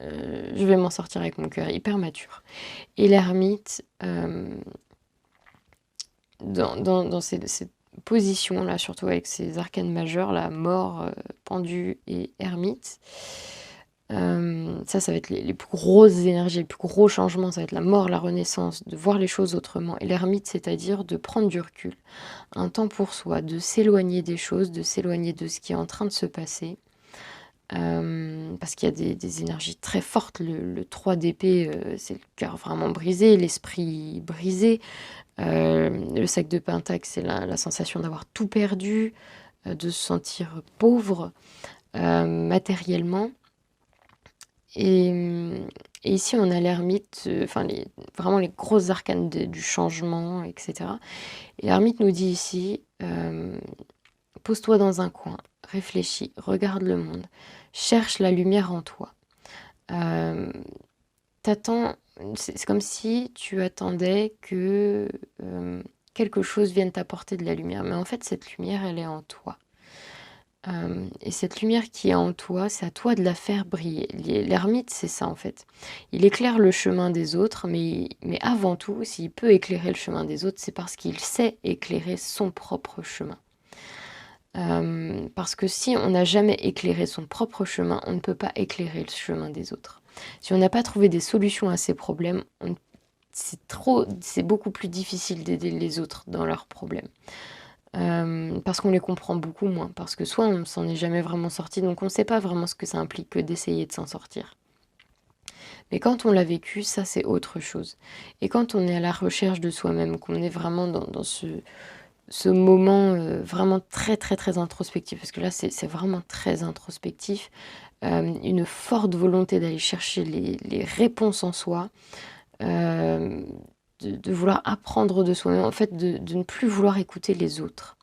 je vais m'en sortir avec mon cœur, hyper mature. Et l'ermite, dans cette position-là, surtout avec ses arcanes majeures, la mort, pendu et ermite, ça va être les plus grosses énergies, les plus gros changements, ça va être la mort, la renaissance, de voir les choses autrement. Et l'ermite, c'est-à-dire de prendre du recul, un temps pour soi, de s'éloigner des choses, de s'éloigner de ce qui est en train de se passer. Parce qu'il y a des énergies très fortes. Le 3 d'épée, c'est le cœur vraiment brisé, l'esprit brisé. Le 5 de pentacle, c'est la sensation d'avoir tout perdu, de se sentir pauvre matériellement. Et ici, on a l'ermite, enfin vraiment les grosses arcanes du changement, etc. Et l'ermite nous dit ici, pose-toi dans un coin, réfléchis, regarde le monde, cherche la lumière en toi. T'attends, c'est comme si tu attendais que quelque chose vienne t'apporter de la lumière. Mais en fait, cette lumière, elle est en toi. Et cette lumière qui est en toi, c'est à toi de la faire briller. L'ermite, c'est ça en fait. Il éclaire le chemin des autres, mais avant tout, s'il peut éclairer le chemin des autres, c'est parce qu'il sait éclairer son propre chemin. Parce que si on n'a jamais éclairé son propre chemin, on ne peut pas éclairer le chemin des autres. Si on n'a pas trouvé des solutions à ces problèmes, c'est beaucoup plus difficile d'aider les autres dans leurs problèmes. Parce qu'on les comprend beaucoup moins, parce que soit on ne s'en est jamais vraiment sorti, donc on ne sait pas vraiment ce que ça implique que d'essayer de s'en sortir. Mais quand on l'a vécu, ça c'est autre chose. Et quand on est à la recherche de soi-même, qu'on est vraiment dans ce moment vraiment très très très introspectif, parce que là c'est vraiment très introspectif, une forte volonté d'aller chercher les réponses en soi, de vouloir apprendre de soi-même, en fait de ne plus vouloir écouter les autres.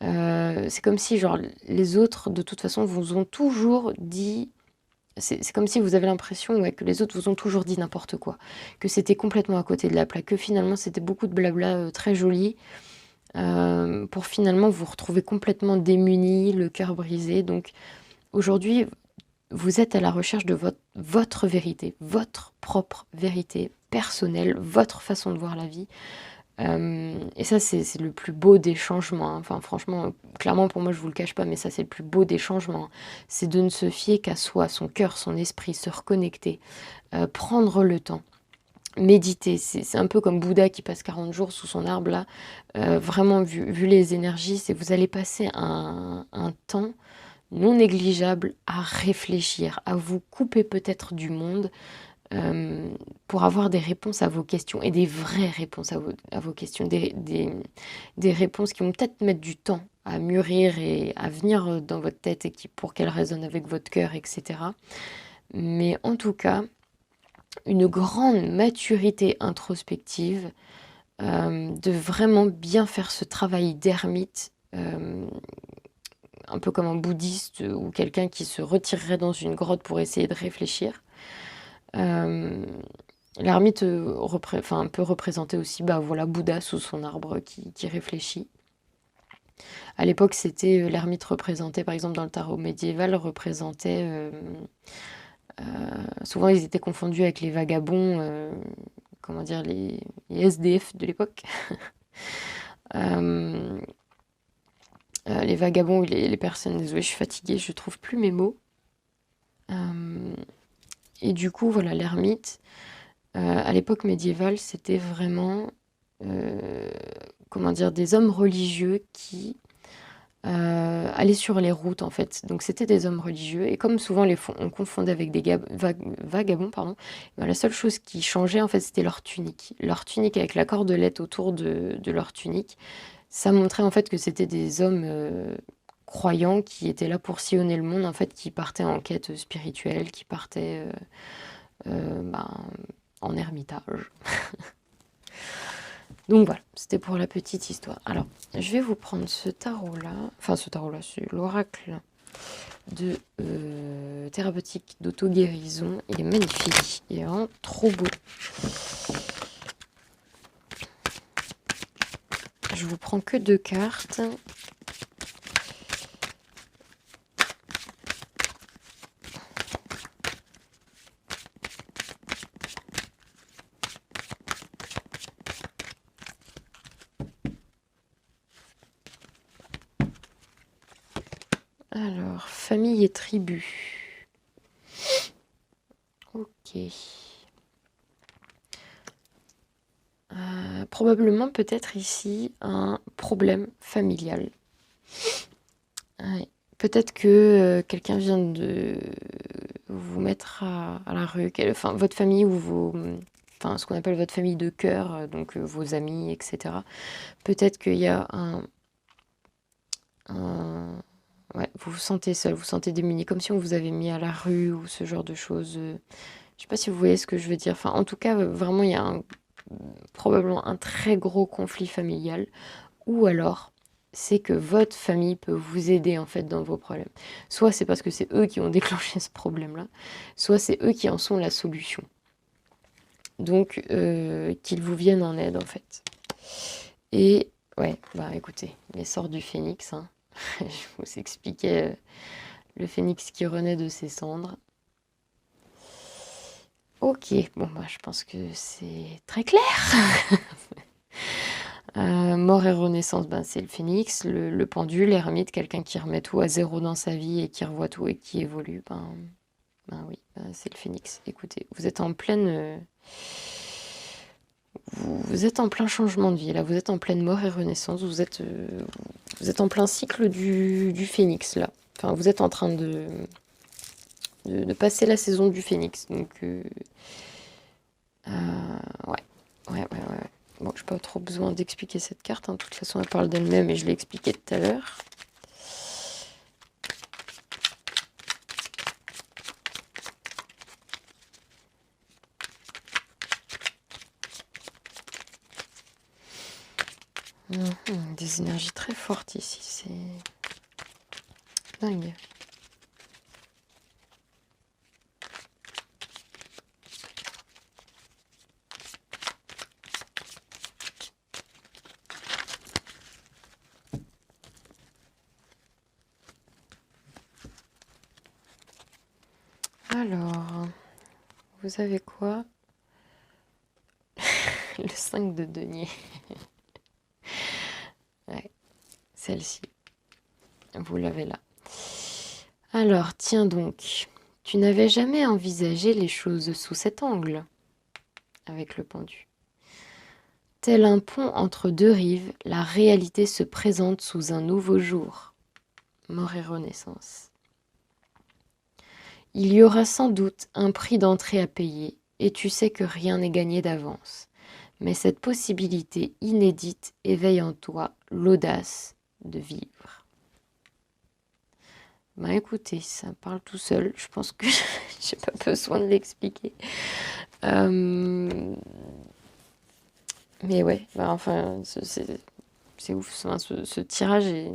C'est comme si genre les autres de toute façon vous ont toujours dit, c'est comme si vous avez l'impression que les autres vous ont toujours dit n'importe quoi, que c'était complètement à côté de la plaque, que finalement c'était beaucoup de blabla très joli, pour finalement vous retrouver complètement démunis, le cœur brisé. Donc aujourd'hui, vous êtes à la recherche de votre vérité, votre propre vérité personnelle, votre façon de voir la vie. Et ça, c'est le plus beau des changements, hein. Enfin, franchement, clairement, pour moi, je vous le cache pas, mais ça, c'est le plus beau des changements. C'est de ne se fier qu'à soi, son cœur, son esprit, se reconnecter, prendre le temps. Méditer, c'est un peu comme Bouddha qui passe 40 jours sous son arbre là. Vraiment, vu les énergies, c'est vous allez passer un temps non négligeable à réfléchir, à vous couper peut-être du monde, pour avoir des réponses à vos questions et des vraies réponses à vos questions, des réponses qui vont peut-être mettre du temps à mûrir et à venir dans votre tête et pour qu'elles résonnent avec votre cœur, etc. Mais en tout cas, une grande maturité introspective, de vraiment bien faire ce travail d'ermite, un peu comme un bouddhiste ou quelqu'un qui se retirerait dans une grotte pour essayer de réfléchir. L'ermite peut représenter aussi Bouddha sous son arbre qui réfléchit. À l'époque, c'était l'ermite représentait, par exemple dans le tarot médiéval, représentait... souvent, ils étaient confondus avec les vagabonds, les SDF de l'époque. Les vagabonds ou les personnes... Désolée, je suis fatiguée, je trouve plus mes mots. Et du coup, voilà, l'ermite, à l'époque médiévale, c'était vraiment... des hommes religieux qui aller sur les routes en fait. Donc c'était des hommes religieux et comme souvent on confondait avec des vagabonds, pardon, ben, la seule chose qui changeait en fait c'était leur tunique. Leur tunique avec la cordelette autour de leur tunique, ça montrait en fait que c'était des hommes croyants qui étaient là pour sillonner le monde en fait, qui partaient en quête spirituelle, qui partaient ben, en ermitage. Donc voilà, c'était pour la petite histoire. Alors, je vais vous prendre ce tarot-là. Enfin, ce tarot-là, c'est l'oracle de thérapeutique d'auto-guérison. Il est magnifique. Il est vraiment trop beau. Je vous prends que 2 cartes. Alors, famille et tribu. Ok. Probablement peut-être ici un problème familial. Ouais. Peut-être que quelqu'un vient de vous mettre à la rue, enfin votre famille ou enfin ce qu'on appelle votre famille de cœur, donc vos amis, etc. Peut-être qu'il y a ouais, vous vous sentez seul, vous vous sentez démuni, comme si on vous avait mis à la rue ou ce genre de choses. Je sais pas si vous voyez ce que je veux dire. Enfin, en tout cas, vraiment, il y a probablement un très gros conflit familial. Ou alors, c'est que votre famille peut vous aider en fait dans vos problèmes. Soit c'est parce que c'est eux qui ont déclenché ce problème-là, soit c'est eux qui en sont la solution. Donc, qu'ils vous viennent en aide en fait. Et ouais, bah écoutez, les sorts du phénix, hein. Je vous expliquais le phénix qui renaît de ses cendres. Ok, bon bah je pense que c'est très clair. Mort et renaissance, ben, c'est le phénix, le pendule, l'ermite, quelqu'un qui remet tout à zéro dans sa vie et qui revoit tout et qui évolue, ben oui, ben, c'est le phénix. Écoutez, vous êtes en pleine... vous êtes en plein changement de vie, là, vous êtes en pleine mort et renaissance, vous êtes en plein cycle du phénix, là. Enfin, vous êtes en train de passer la saison du phénix, donc... ouais. Ouais. Bon, je n'ai pas trop besoin d'expliquer cette carte. Hein. De toute façon, elle parle d'elle-même et je l'ai expliqué tout à l'heure. Des énergies très fortes ici. C'est dingue. Alors, vous savez quoi? Le 5 de denier. Ouais, celle-ci. Vous l'avez là. Alors, tiens donc. Tu n'avais jamais envisagé les choses sous cet angle, avec le pendu. Tel un pont entre 2 rives, la réalité se présente sous un nouveau jour. Mort et renaissance. Il y aura sans doute un prix d'entrée à payer, et tu sais que rien n'est gagné d'avance. Mais cette possibilité inédite éveille en toi l'audace de vivre. Bah écoutez, ça parle tout seul. Je pense que j'ai pas besoin de l'expliquer. Mais ouais, bah enfin, c'est ouf. Enfin, ce tirage est...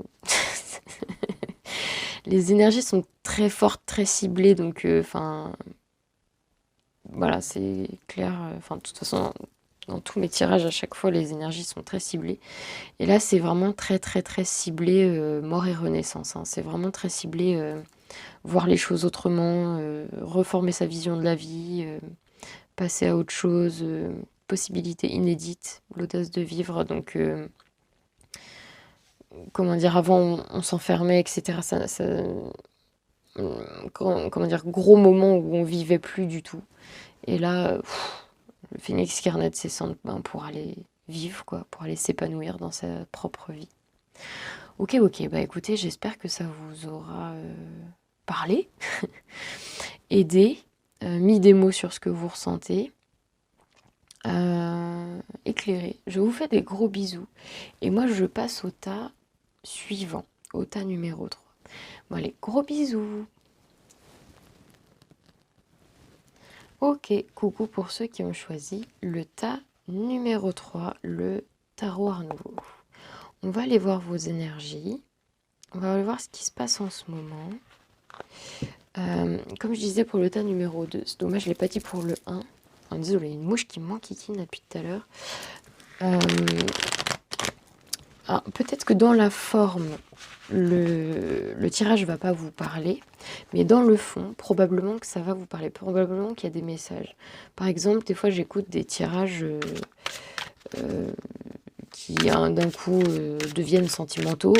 Les énergies sont très fortes, très ciblées, donc enfin... voilà, c'est clair. Enfin, de toute façon, dans tous mes tirages, à chaque fois, les énergies sont très ciblées. Et là, c'est vraiment très, très, très ciblé mort et renaissance. Hein. C'est vraiment très ciblé voir les choses autrement, reformer sa vision de la vie, passer à autre chose, possibilité inédite, l'audace de vivre. Donc, comment dire, avant, on s'enfermait, etc. Comment dire, gros moment où on vivait plus du tout. Et là, le phénix qui renaît de ses cendres pour aller vivre, quoi, pour aller s'épanouir dans sa propre vie. Ok, bah écoutez, j'espère que ça vous aura parlé, aidé, mis des mots sur ce que vous ressentez, éclairé. Je vous fais des gros bisous. Et moi, je passe au tas suivant, au tas numéro 3. Bon allez, gros bisous. Ok, coucou pour ceux qui ont choisi le tas numéro 3, le tarot Art Nouveau. On va aller voir vos énergies. On va aller voir ce qui se passe en ce moment. Comme je disais pour le tas numéro 2, c'est dommage, je ne l'ai pas dit pour le 1. Enfin, désolé, il y a une mouche qui m'enquiquine depuis tout à l'heure. Peut-être que dans la forme, le tirage ne va pas vous parler, mais dans le fond, probablement que ça va vous parler. Probablement qu'il y a des messages. Par exemple, des fois, j'écoute des tirages qui, d'un coup, deviennent sentimentaux,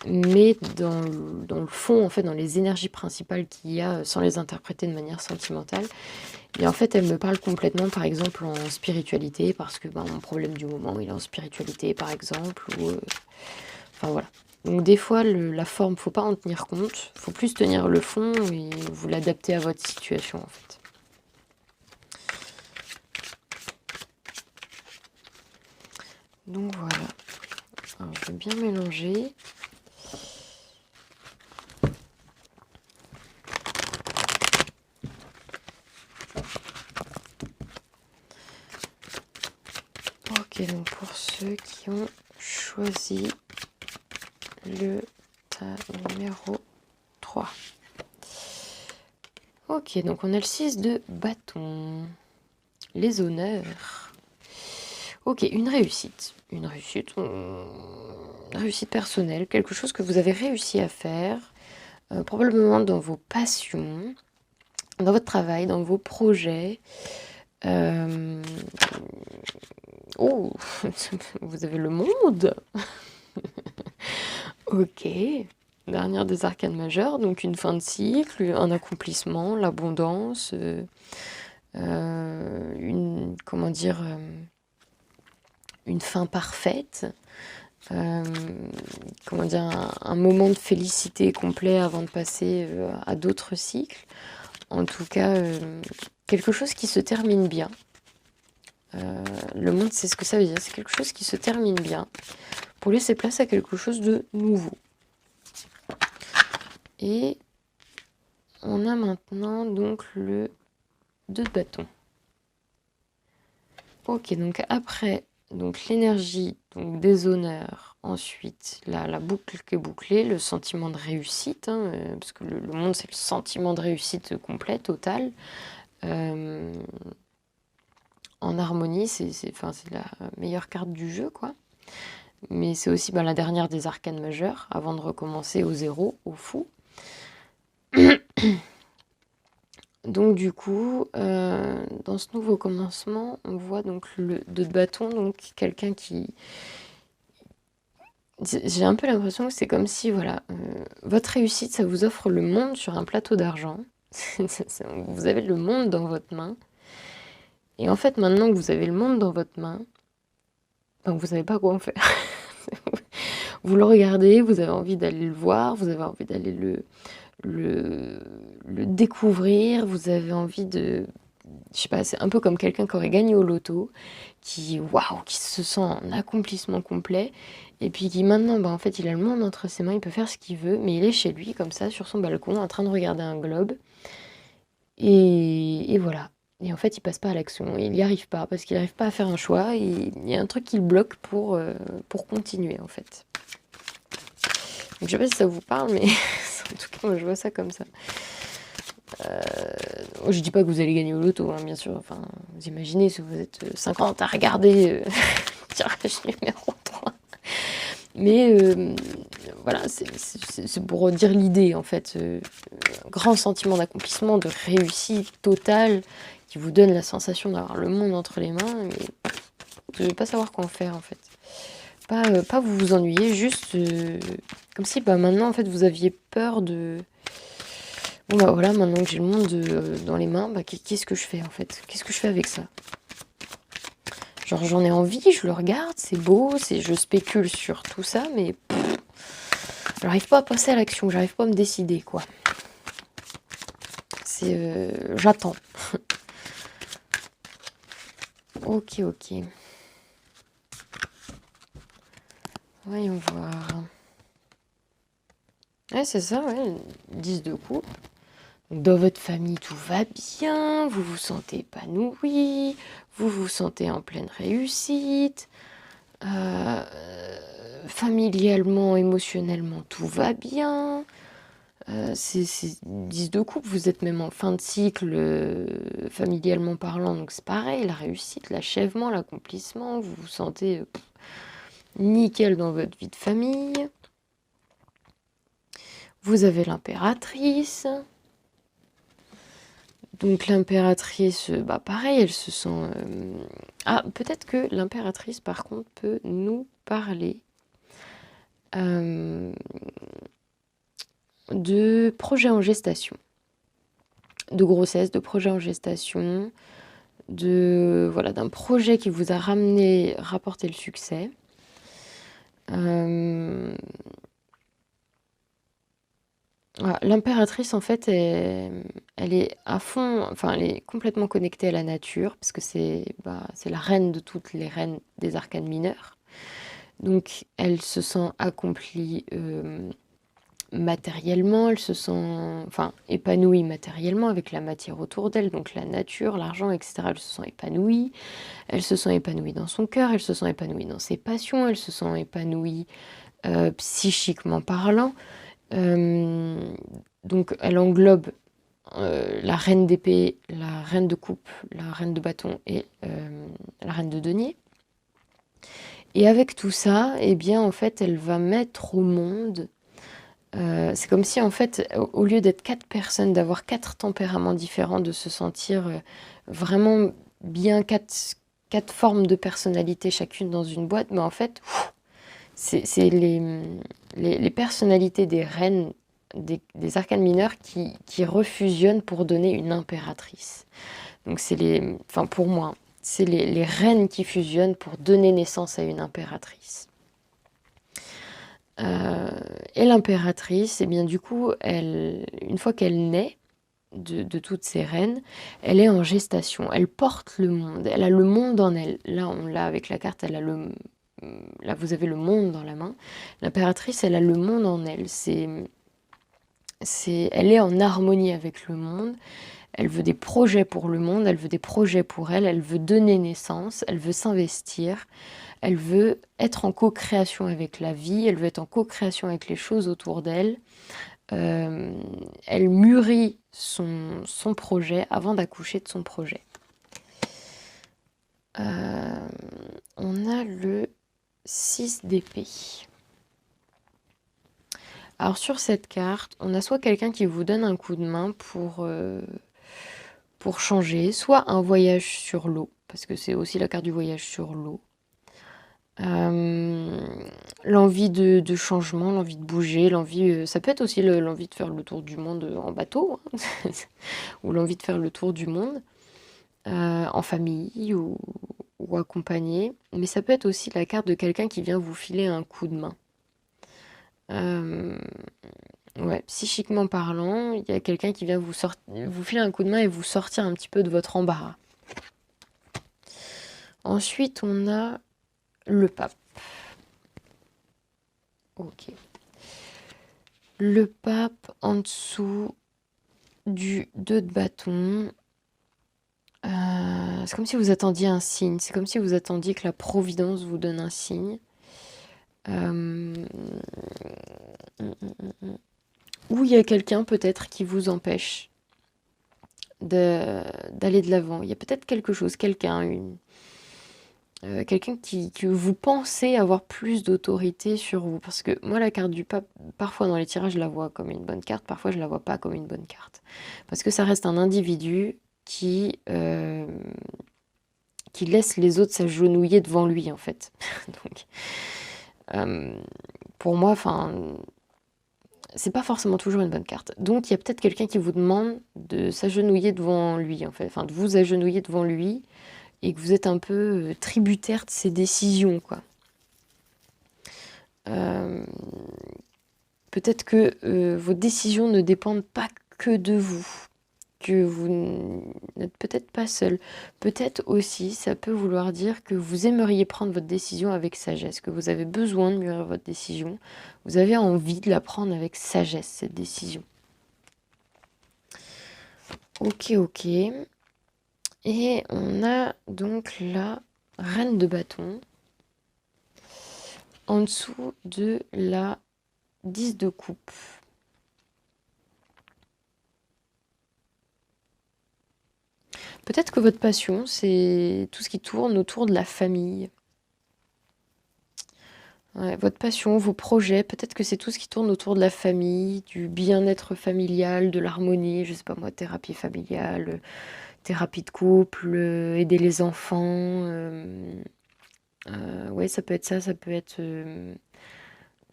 mais dans le fond, en fait, dans les énergies principales qu'il y a, sans les interpréter de manière sentimentale, et en fait, elle me parle complètement, par exemple, en spiritualité, parce que mon problème du moment, il est en spiritualité, par exemple, ou... enfin, voilà. Donc, des fois, la forme, faut pas en tenir compte, faut plus tenir le fond et vous l'adapter à votre situation, en fait. Donc, voilà. Alors, je vais bien mélanger. Ok, donc pour ceux qui ont choisi le tas numéro 3. Ok, donc on a le 6 de bâton. Les honneurs. Ok, une réussite. Une réussite personnelle. Quelque chose que vous avez réussi à faire. Probablement dans vos passions. Dans votre travail, dans vos projets. Oh, vous avez le monde. Ok. Dernière des arcanes majeures, donc une fin de cycle, un accomplissement, l'abondance, une fin parfaite, un moment de félicité complet avant de passer à d'autres cycles. En tout cas, quelque chose qui se termine bien. Le monde, c'est ce que ça veut dire, c'est quelque chose qui se termine bien pour laisser place à quelque chose de nouveau. Et on a maintenant donc le 2 de bâton. Ok, donc après l'énergie des honneurs, ensuite la boucle qui est bouclée, le sentiment de réussite, parce que le monde c'est le sentiment de réussite complet, total. En harmonie, c'est la meilleure carte du jeu, quoi. Mais c'est aussi la dernière des arcanes majeures, avant de recommencer au zéro, au fou. Donc du coup, dans ce nouveau commencement, on voit donc le 2 de bâton, donc quelqu'un qui... J'ai un peu l'impression que c'est comme si, voilà, votre réussite, ça vous offre le monde sur un plateau d'argent. Vous avez le monde dans votre main. Et en fait, maintenant que vous avez le monde dans votre main, vous ne savez pas quoi en faire. Vous le regardez, vous avez envie d'aller le voir, vous avez envie d'aller le découvrir, vous avez envie de... Je sais pas, c'est un peu comme quelqu'un qui aurait gagné au loto, qui se sent en accomplissement complet, et puis qui maintenant, en fait, il a le monde entre ses mains, il peut faire ce qu'il veut, mais il est chez lui, comme ça, sur son balcon, en train de regarder un globe, et voilà. Et en fait, il passe pas à l'action, il n'y arrive pas, parce qu'il n'arrive pas à faire un choix, et il y a un truc qui le bloque pour continuer, en fait. Donc, je sais pas si ça vous parle, mais en tout cas, moi, je vois ça comme ça. Je dis pas que vous allez gagner au loto, bien sûr. Enfin, vous imaginez si vous êtes 50 à regarder tirage numéro 3. Mais voilà, c'est pour dire l'idée, en fait. Grand sentiment d'accomplissement, de réussite totale, qui vous donne la sensation d'avoir le monde entre les mains, mais de ne pas savoir quoi en faire, en fait. Pas vous ennuyer, juste comme si maintenant, en fait, vous aviez peur de... Bon voilà, maintenant que j'ai le monde dans les mains, qu'est-ce que je fais en fait? Qu'est-ce que je fais avec ça? Genre j'en ai envie, je le regarde, c'est beau, je spécule sur tout ça, mais J'arrive pas à passer à l'action, j'arrive pas à me décider, quoi. J'attends. Ok, ok. Voyons voir. Ouais, c'est ça, ouais. 10 de coupe. Dans votre famille, tout va bien, vous vous sentez épanoui, vous vous sentez en pleine réussite. Euh, Familialement, émotionnellement, tout va bien. C'est 10 de coupe, vous êtes même en fin de cycle, familialement parlant, donc c'est pareil, la réussite, l'achèvement, l'accomplissement, vous vous sentez nickel dans votre vie de famille. Vous avez l'impératrice. Donc l'impératrice, bah pareil, elle se sent... Ah, peut-être que l'impératrice, par contre, peut nous parler de projets en gestation, de grossesse, de projets en gestation, voilà, d'un projet qui vous a rapporté le succès. Voilà, l'impératrice, en fait, elle est à fond, enfin, elle est complètement connectée à la nature, parce que c'est la reine de toutes les reines des arcanes mineurs. Donc, elle se sent accomplie matériellement, elle se sent, enfin, épanouie matériellement avec la matière autour d'elle, donc la nature, l'argent, etc. Elle se sent épanouie. Elle se sent épanouie dans son cœur, elle se sent épanouie dans ses passions, elle se sent épanouie psychiquement parlant. Donc, elle englobe la reine d'épée, la reine de coupe, la reine de bâton et la reine de denier. Et avec tout ça, eh bien, en fait, elle va mettre au monde... c'est comme si, en fait, au lieu d'être 4 personnes, d'avoir 4 tempéraments différents, de se sentir vraiment bien 4 formes de personnalité chacune dans une boîte, mais en fait, c'est les personnalités des reines des arcanes mineurs qui refusionnent pour donner une impératrice. Donc enfin pour moi, c'est les reines qui fusionnent pour donner naissance à une impératrice. Et l'impératrice, eh bien du coup, une fois qu'elle naît de toutes ces reines, elle est en gestation, elle porte le monde, elle a le monde en elle. Là, on l'a avec la carte, là vous avez le monde dans la main. L'impératrice, elle a le monde en elle, elle est en harmonie avec le monde, elle veut des projets pour le monde, elle veut des projets pour elle veut donner naissance, elle veut s'investir, elle veut être en co-création avec la vie, elle veut être en co-création avec les choses autour d'elle. Elle mûrit son projet avant d'accoucher de son projet. On a le 6 d'épée. Alors sur cette carte, on a soit quelqu'un qui vous donne un coup de main pour changer, soit un voyage sur l'eau, parce que c'est aussi la carte du voyage sur l'eau. L'envie de changement, l'envie de bouger, ça peut être aussi l'envie de faire le tour du monde en bateau, hein, ou l'envie de faire le tour du monde en famille ou accompagné. Mais ça peut être aussi la carte de quelqu'un qui vient vous filer un coup de main. Ouais, psychiquement parlant, il y a quelqu'un qui vient vous filer un coup de main et vous sortir un petit peu de votre embarras. Ensuite, on a le pape. Ok. Le pape en dessous du 2 de bâton. C'est comme si vous attendiez un signe. C'est comme si vous attendiez que la providence vous donne un signe. Ou il y a quelqu'un peut-être qui vous empêche d'aller de l'avant. Il y a peut-être quelque chose, quelqu'un que vous pensez avoir plus d'autorité sur vous. Parce que moi, la carte du pape, parfois dans les tirages, je la vois comme une bonne carte, parfois je la vois pas comme une bonne carte. Parce que ça reste un individu qui laisse les autres s'agenouiller devant lui, en fait. Donc, pour moi, enfin, c'est pas forcément toujours une bonne carte. Donc, il y a peut-être quelqu'un qui vous demande de s'agenouiller devant lui, en fait. Enfin, de vous agenouiller devant lui et que vous êtes un peu tributaire de ses décisions, quoi. Peut-être que vos décisions ne dépendent pas que de vous, que vous n'êtes peut-être pas seul. Peut-être aussi, ça peut vouloir dire que vous aimeriez prendre votre décision avec sagesse, que vous avez besoin de mûrir votre décision. Vous avez envie de la prendre avec sagesse, cette décision. Ok, ok. Et on a donc la reine de bâton en dessous de la 10 de coupe. Peut-être que votre passion, c'est tout ce qui tourne autour de la famille. Ouais, votre passion, vos projets, peut-être que c'est tout ce qui tourne autour de la famille, du bien-être familial, de l'harmonie, je sais pas moi, thérapie familiale, thérapie de couple, aider les enfants. Ouais, ça peut être ça, ça peut être...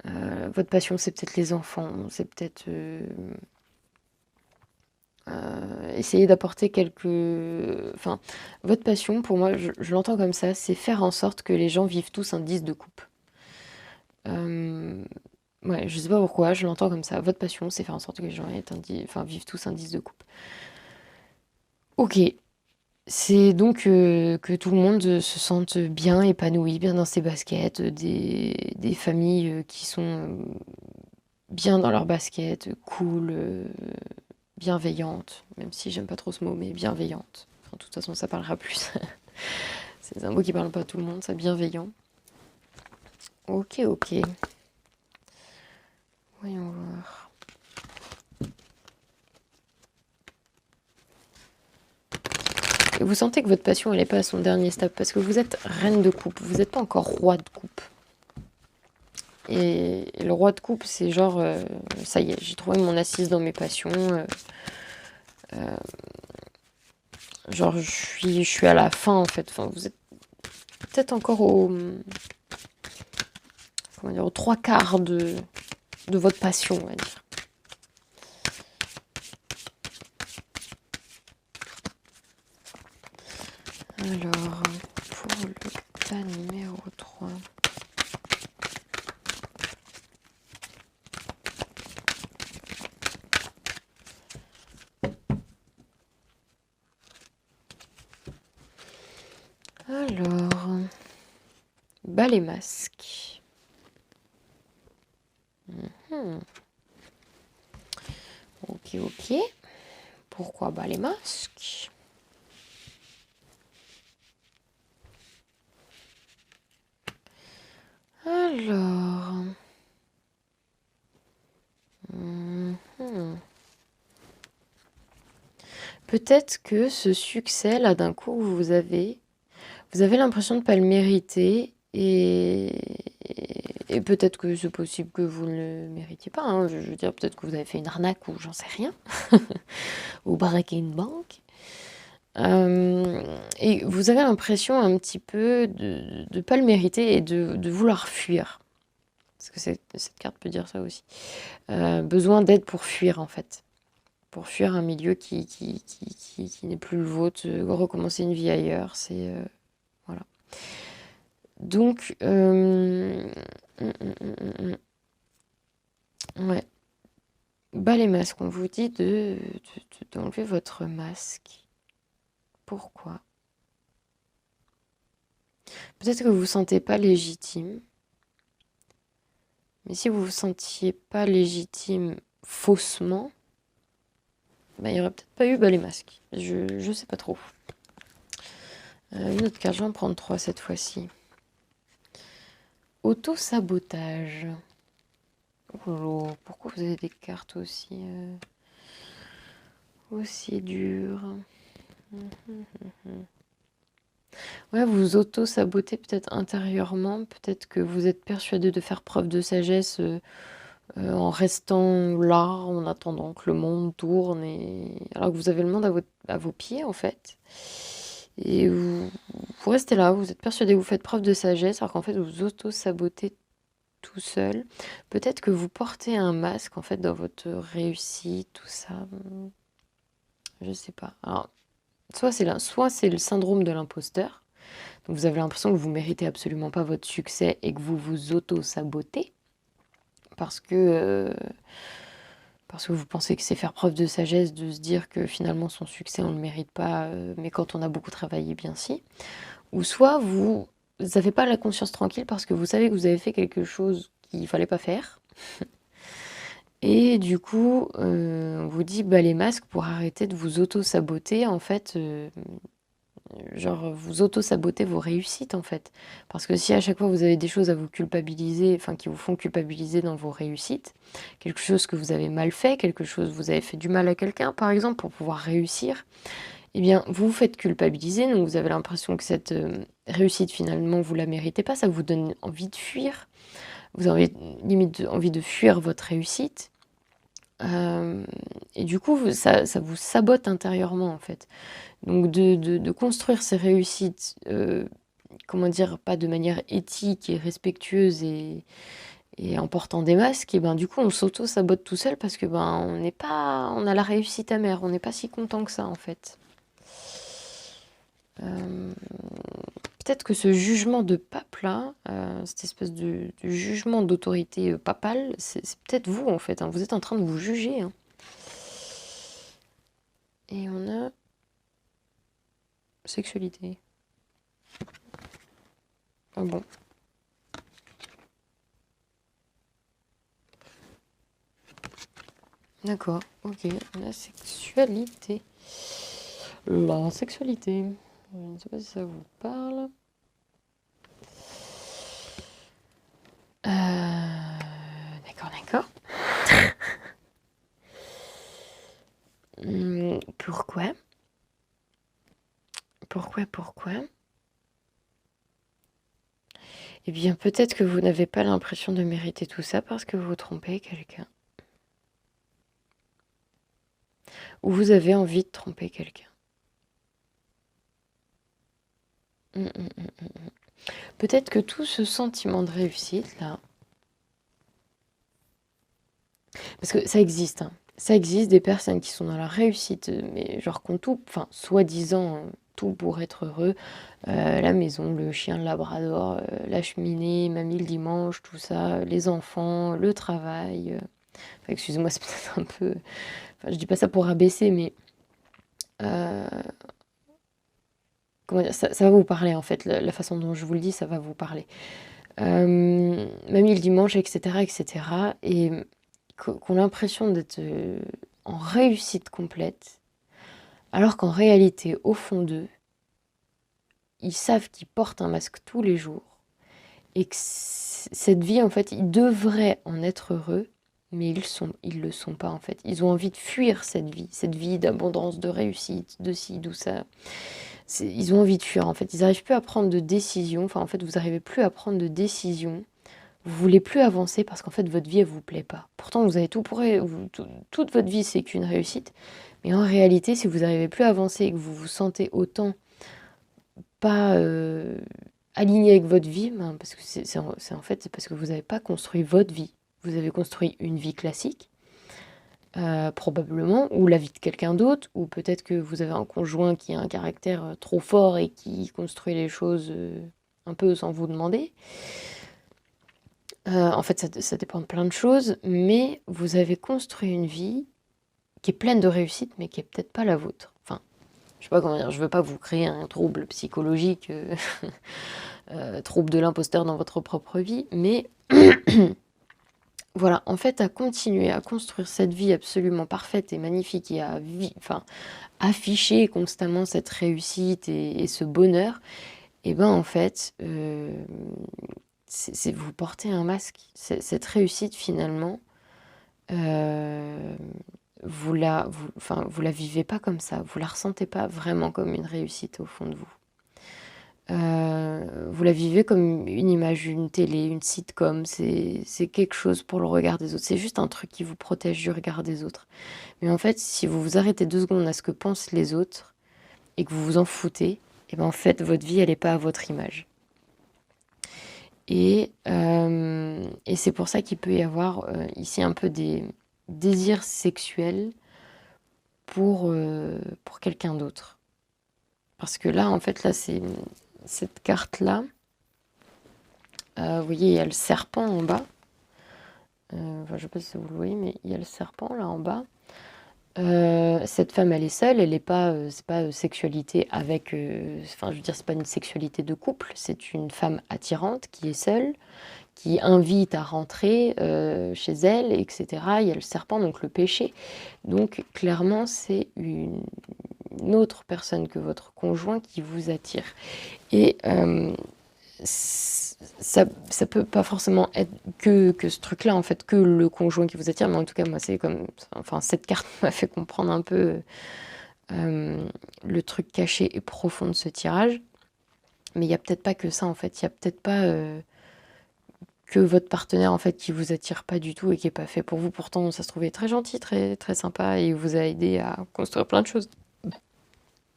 votre passion, c'est peut-être les enfants, c'est peut-être... essayer d'apporter quelques... Enfin, votre passion, pour moi, je l'entends comme ça, c'est faire en sorte que les gens vivent tous un 10 de coupe. Ouais, je sais pas pourquoi, je l'entends comme ça. Votre passion, c'est faire en sorte que les gens vivent tous un 10 de coupe. Ok, c'est donc que tout le monde se sente bien épanoui, bien dans ses baskets, des familles qui sont bien dans leurs baskets, cool, bienveillantes, même si j'aime pas trop ce mot, mais bienveillantes. Enfin, de toute façon, ça parlera plus. C'est un mot qui parle pas à tout le monde, ça, bienveillant. Ok, ok. Voyons voir. Et vous sentez que votre passion, elle n'est pas à son dernier stade, parce que vous êtes reine de coupe, vous n'êtes pas encore roi de coupe. Et le roi de coupe, c'est genre, ça y est, j'ai trouvé mon assise dans mes passions. Genre, je suis à la fin, en fait. Enfin, vous êtes peut-être encore comment dire, aux trois quarts de votre passion, on va dire. Alors, pour le tas numéro 3. Alors, bas les masques. Ok, ok. Pourquoi bas les masques? Alors... Peut-être que ce succès, là, d'un coup, vous avez l'impression de ne pas le mériter et peut-être que c'est possible que vous ne le méritiez pas. Hein. Je veux dire, peut-être que vous avez fait une arnaque ou j'en sais rien. Ou braqué une banque. Et vous avez l'impression un petit peu de ne pas le mériter et de vouloir fuir. Parce que cette carte peut dire ça aussi. Besoin d'aide pour fuir, en fait. Pour fuir un milieu qui n'est plus le vôtre, recommencer une vie ailleurs, c'est... voilà. Donc, ouais. Bas les masques, on vous dit d'enlever votre masque. Pourquoi? Peut-être que vous ne vous sentez pas légitime. Mais si vous ne vous sentiez pas légitime faussement, bah, il n'y aurait peut-être pas eu bas les masques. Je sais pas trop. Une autre carte, je vais en prendre 3 cette fois-ci. Auto-sabotage. Oh là, pourquoi vous avez des cartes aussi dures? Ouais, vous vous auto-sabotez peut-être intérieurement, peut-être que vous êtes persuadé de faire preuve de sagesse en restant là, en attendant que le monde tourne, alors que vous avez le monde à vos pieds en fait. Et vous restez là, vous êtes persuadé que vous faites preuve de sagesse, alors qu'en fait vous vous auto-sabotez tout seul. Peut-être que vous portez un masque en fait dans votre réussite, tout ça. Je sais pas. Alors, soit c'est le syndrome de l'imposteur. Donc vous avez l'impression que vous méritez absolument pas votre succès et que vous vous auto-sabotez. parce que vous pensez que c'est faire preuve de sagesse de se dire que finalement son succès on ne le mérite pas, mais quand on a beaucoup travaillé, bien si. Ou soit vous n'avez pas la conscience tranquille parce que vous savez que vous avez fait quelque chose qu'il fallait pas faire. Et du coup, on vous dit bah, les masques pour arrêter de vous auto-saboter, en fait, genre vous auto-sabotez vos réussites en fait. Parce que si à chaque fois vous avez des choses à vous culpabiliser, enfin qui vous font culpabiliser dans vos réussites, quelque chose que vous avez mal fait, quelque chose vous avez fait du mal à quelqu'un par exemple pour pouvoir réussir, eh bien vous vous faites culpabiliser, donc vous avez l'impression que cette réussite finalement vous la méritez pas, ça vous donne envie de fuir, vous avez limite envie de fuir votre réussite. Et du coup, ça vous sabote intérieurement en fait. Donc de construire ces réussites, comment dire? Pas de manière éthique et respectueuse et en portant des masques et ben, du coup, on s'auto-sabote tout seul parce que, ben, on a la réussite amère, on n'est pas si content que ça, en fait. Hem, peut-être que ce jugement de pape-là, cette espèce de jugement d'autorité, papale, c'est peut-être vous, en fait, hein. Vous êtes en train de vous juger, hein. Et on a sexualité. Ah bon. D'accord, OK. La sexualité. La sexualité. Je ne sais pas si ça vous parle. D'accord, d'accord. Pourquoi? Pourquoi? Eh bien, peut-être que vous n'avez pas l'impression de mériter tout ça parce que vous trompez quelqu'un. Ou vous avez envie de tromper quelqu'un. Hum, hum, hum, hum. Peut-être que tout ce sentiment de réussite, là, parce que ça existe, hein. Ça existe des personnes qui sont dans la réussite, mais genre qui ont tout, enfin, soi-disant, tout pour être heureux. La maison, le chien, le labrador, la cheminée, mamie le dimanche, tout ça, les enfants, le travail. Enfin, excusez-moi, c'est peut-être un peu... Enfin, je dis pas ça pour rabaisser, mais... comment dire, ça va vous parler, en fait. La façon dont je vous le dis, ça va vous parler. Mamie le dimanche, etc., etc. Et qu'on a l'impression d'être en réussite complète, alors qu'en réalité, au fond d'eux, ils savent qu'ils portent un masque tous les jours et que cette vie, en fait, ils devraient en être heureux, mais ils le sont pas, en fait. Ils ont envie de fuir cette vie d'abondance, de réussite, de ci, d'où ça. Ils ont envie de fuir, en fait. Ils n'arrivent plus à prendre de décision. Enfin, en fait, vous n'arrivez plus à prendre de décision. Vous voulez plus avancer parce qu'en fait, votre vie, elle vous plaît pas. Pourtant, vous avez tout pour... toute votre vie, c'est qu'une réussite. Mais en réalité, si vous n'arrivez plus à avancer et que vous vous sentez autant pas aligné avec votre vie, ben, parce que en fait, c'est parce que vous n'avez pas construit votre vie. Vous avez construit une vie classique, probablement, ou la vie de quelqu'un d'autre, ou peut-être que vous avez un conjoint qui a un caractère trop fort et qui construit les choses un peu sans vous demander. En fait, ça dépend de plein de choses, mais vous avez construit une vie qui est pleine de réussite, mais qui est peut-être pas la vôtre. Enfin, je sais pas comment dire, je veux pas vous créer un trouble psychologique, trouble de l'imposteur dans votre propre vie, mais voilà, en fait, à continuer à construire cette vie absolument parfaite et magnifique et à enfin, afficher constamment cette réussite et ce bonheur, et ben en fait, c'est vous portez un masque. Cette réussite finalement, enfin, vous la vivez pas comme ça, vous la ressentez pas vraiment comme une réussite au fond de vous. Vous la vivez comme une image, une télé, une sitcom, c'est quelque chose pour le regard des autres. C'est juste un truc qui vous protège du regard des autres. Mais en fait, si vous vous arrêtez 2 secondes à ce que pensent les autres et que vous vous en foutez, et ben en fait, votre vie, elle est pas à votre image. Et c'est pour ça qu'il peut y avoir ici un peu des désirs sexuels pour quelqu'un d'autre. Parce que là, en fait, là, c'est cette carte-là. Vous voyez, il y a le serpent en bas. Enfin, je sais pas si vous le voyez, mais il y a le serpent là en bas. Cette femme, elle est seule, elle est pas, c'est pas sexualité avec, enfin, je veux dire, c'est pas une sexualité de couple, c'est une femme attirante qui est seule, qui invite à rentrer chez elle, etc. Il y a le serpent, donc le péché. Donc, clairement, c'est une autre personne que votre conjoint qui vous attire. Et ça peut pas forcément être que ce truc-là, en fait, que le conjoint qui vous attire, mais en tout cas, moi, c'est comme, enfin, cette carte m'a fait comprendre un peu le truc caché et profond de ce tirage. Mais il y a peut-être pas que ça, en fait. Il y a peut-être pas que votre partenaire, en fait, qui vous attire pas du tout et qui est pas fait pour vous. Pourtant, ça se trouvait très gentil, très, très sympa et il vous a aidé à construire plein de choses.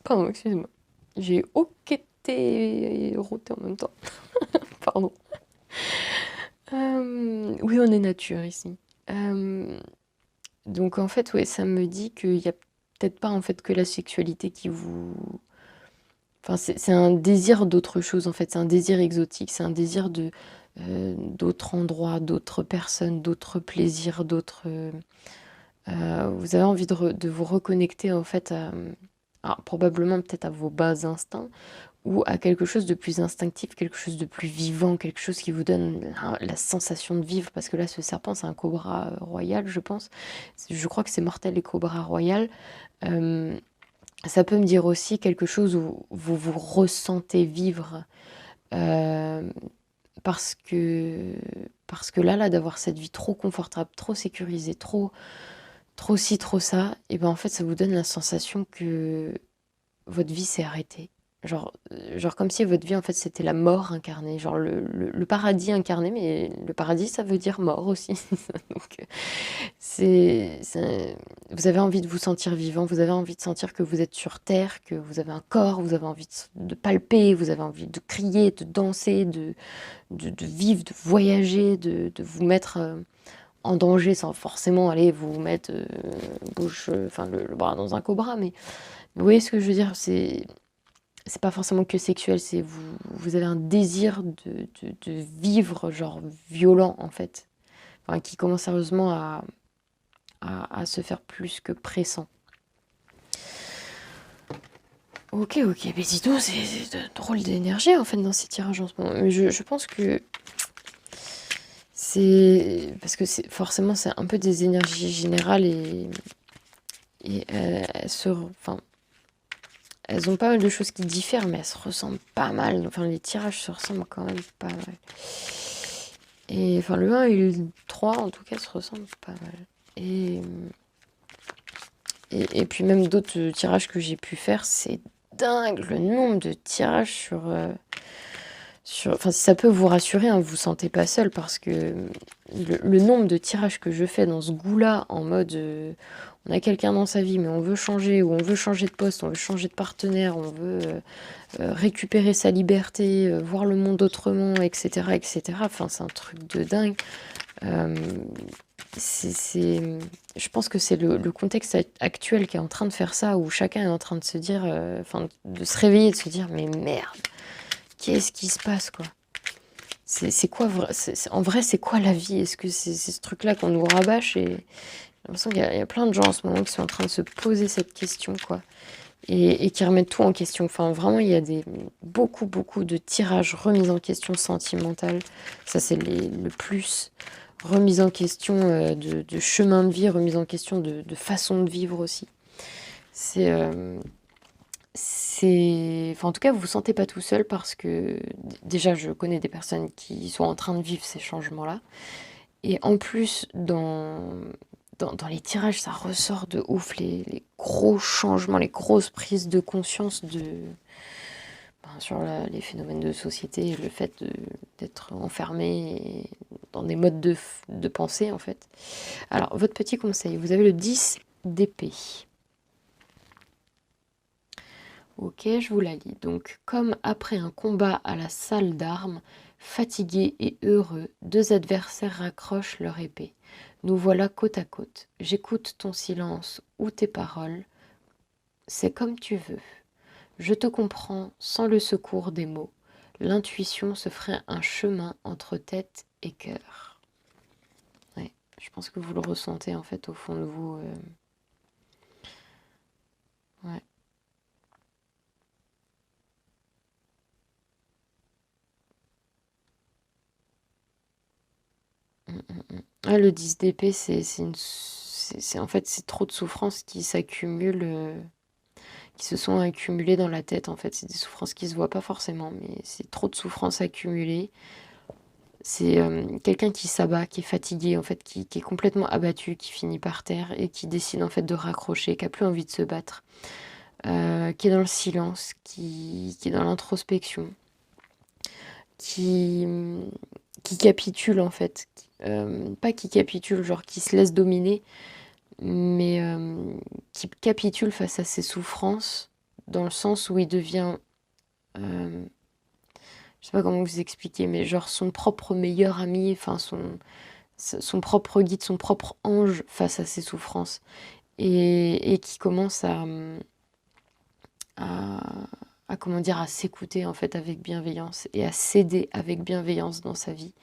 Pardon, excusez-moi. J'ai hoqueté et roté en même temps. Pardon. Oui, on est nature ici. Donc en fait, ouais, ça me dit qu'il y a peut-être pas en fait que la sexualité qui vous... Enfin, c'est un désir d'autre chose en fait, c'est un désir exotique, c'est un désir de d'autres endroits, d'autres personnes, d'autres plaisirs, d'autres... vous avez envie de vous reconnecter en fait à... alors, probablement peut-être à vos bas instincts, ou à quelque chose de plus instinctif, quelque chose de plus vivant, quelque chose qui vous donne la sensation de vivre, parce que là, ce serpent, c'est un cobra royal, je pense. Je crois que c'est mortel, les cobras royales. Euh, Ça peut me dire aussi quelque chose où vous vous ressentez vivre, euh, parce que, parce que là, d'avoir cette vie trop confortable, trop sécurisée, trop ci, trop ça, et ben en fait, ça vous donne la sensation que votre vie s'est arrêtée. Genre comme si votre vie, en fait, c'était la mort incarnée, genre le paradis incarné, mais le paradis, ça veut dire mort aussi. Donc, vous avez envie de vous sentir vivant, vous avez envie de sentir que vous êtes sur Terre, que vous avez un corps, vous avez envie de palper, vous avez envie de crier, de danser, de vivre, de voyager, de vous mettre en danger sans forcément aller vous mettre enfin, le bras dans un cobra, mais vous voyez ce que je veux dire, c'est pas forcément que sexuel, c'est vous avez un désir de vivre, genre violent en fait, enfin, qui commence sérieusement à se faire plus que pressant. Ok, mais dis donc, c'est de drôle d'énergie en fait dans ces tirages en ce moment. Mais je pense que c'est parce que forcément c'est un peu des énergies générales et enfin, elles ont pas mal de choses qui diffèrent, mais elles se ressemblent pas mal. Enfin, les tirages se ressemblent quand même pas mal. Et enfin, le 1 et le 3, en tout cas, se ressemblent pas mal. Et puis même d'autres tirages que j'ai pu faire, c'est dingue le nombre de tirages enfin, si ça peut vous rassurer, hein, vous sentez pas seul parce que le nombre de tirages que je fais dans ce goût-là, en mode on a quelqu'un dans sa vie, mais on veut changer, ou on veut changer de poste, on veut changer de partenaire, on veut récupérer sa liberté, voir le monde autrement, etc., etc. Enfin, c'est un truc de dingue. Euh, je pense que c'est le contexte actuel qui est en train de faire ça, où chacun est en train de se dire, enfin, de se réveiller, de se dire, mais merde, qu'est-ce qui se passe, quoi? C'est quoi, en vrai, c'est quoi la vie? Est-ce que c'est ce truc-là qu'on nous rabâche? Et j'ai l'impression qu'il y a plein de gens en ce moment qui sont en train de se poser cette question, quoi. Et qui remettent tout en question. Enfin, vraiment, il y a beaucoup de tirages, remise en question sentimentale. Ça, c'est le plus. Remise en question de chemin de vie, remise en question de façon de vivre aussi. Enfin, en tout cas, vous vous sentez pas tout seul parce que déjà, je connais des personnes qui sont en train de vivre ces changements-là. Et en plus, dans les tirages, ça ressort de ouf, les gros changements, les grosses prises de conscience sur les phénomènes de société, le fait d'être enfermé dans des modes de pensée, en fait. Alors, votre petit conseil, vous avez le 10 d'épée. Ok, je vous la lis. Donc, comme après un combat à la salle d'armes, fatigués et heureux, deux adversaires raccrochent leur épée. Nous voilà côte à côte. J'écoute ton silence ou tes paroles. C'est comme tu veux. Je te comprends sans le secours des mots. L'intuition se ferait un chemin entre tête et cœur. Ouais. Je pense que vous le ressentez en fait au fond de vous. Ouais. Mm, mm, mm. Ah, le 10 d'épée, en fait, c'est trop de souffrances qui s'accumulent, qui se sont accumulées dans la tête. En fait, c'est des souffrances qui se voient pas forcément, mais c'est trop de souffrances accumulées. C'est quelqu'un qui s'abat, qui est fatigué, en fait, qui est complètement abattu, qui finit par terre et qui décide en fait de raccrocher, qui a plus envie de se battre, qui est dans le silence, qui est dans l'introspection, qui, qui capitule en fait. Pas qui capitule, genre qui se laisse dominer, mais qui capitule face à ses souffrances, dans le sens où il devient, je sais pas comment vous expliquer, mais genre son propre meilleur ami, enfin son propre guide, son propre ange face à ses souffrances, et qui commence à, comment dire, à s'écouter en fait avec bienveillance et à s'aider avec bienveillance dans sa vie.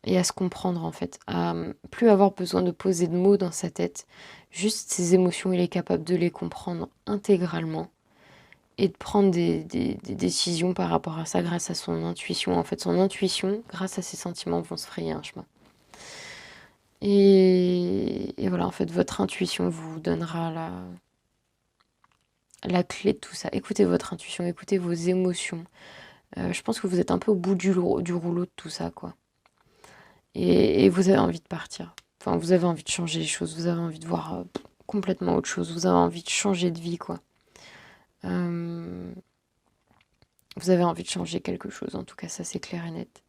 Et à se comprendre en fait, à plus avoir besoin de poser de mots dans sa tête, juste ses émotions, il est capable de les comprendre intégralement et de prendre des décisions par rapport à ça grâce à son intuition. En fait, son intuition, grâce à ses sentiments, vont se frayer un chemin. Et voilà, en fait, votre intuition vous donnera la clé de tout ça. Écoutez votre intuition, écoutez vos émotions. Je pense que vous êtes un peu au bout du rouleau de tout ça, quoi. Et vous avez envie de partir. Enfin, vous avez envie de changer les choses, vous avez envie de voir complètement autre chose, vous avez envie de changer de vie, quoi. Euh, Vous avez envie de changer quelque chose, en tout cas, ça c'est clair et net.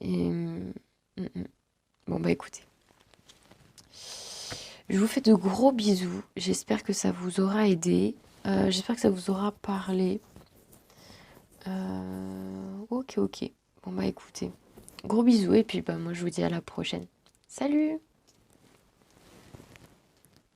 Et bon, bah écoutez, je vous fais de gros bisous. J'espère que ça vous aura aidé. J'espère que ça vous aura parlé. Ok, ok. Bon, bah écoutez, gros bisous et puis bah moi je vous dis à la prochaine. Salut!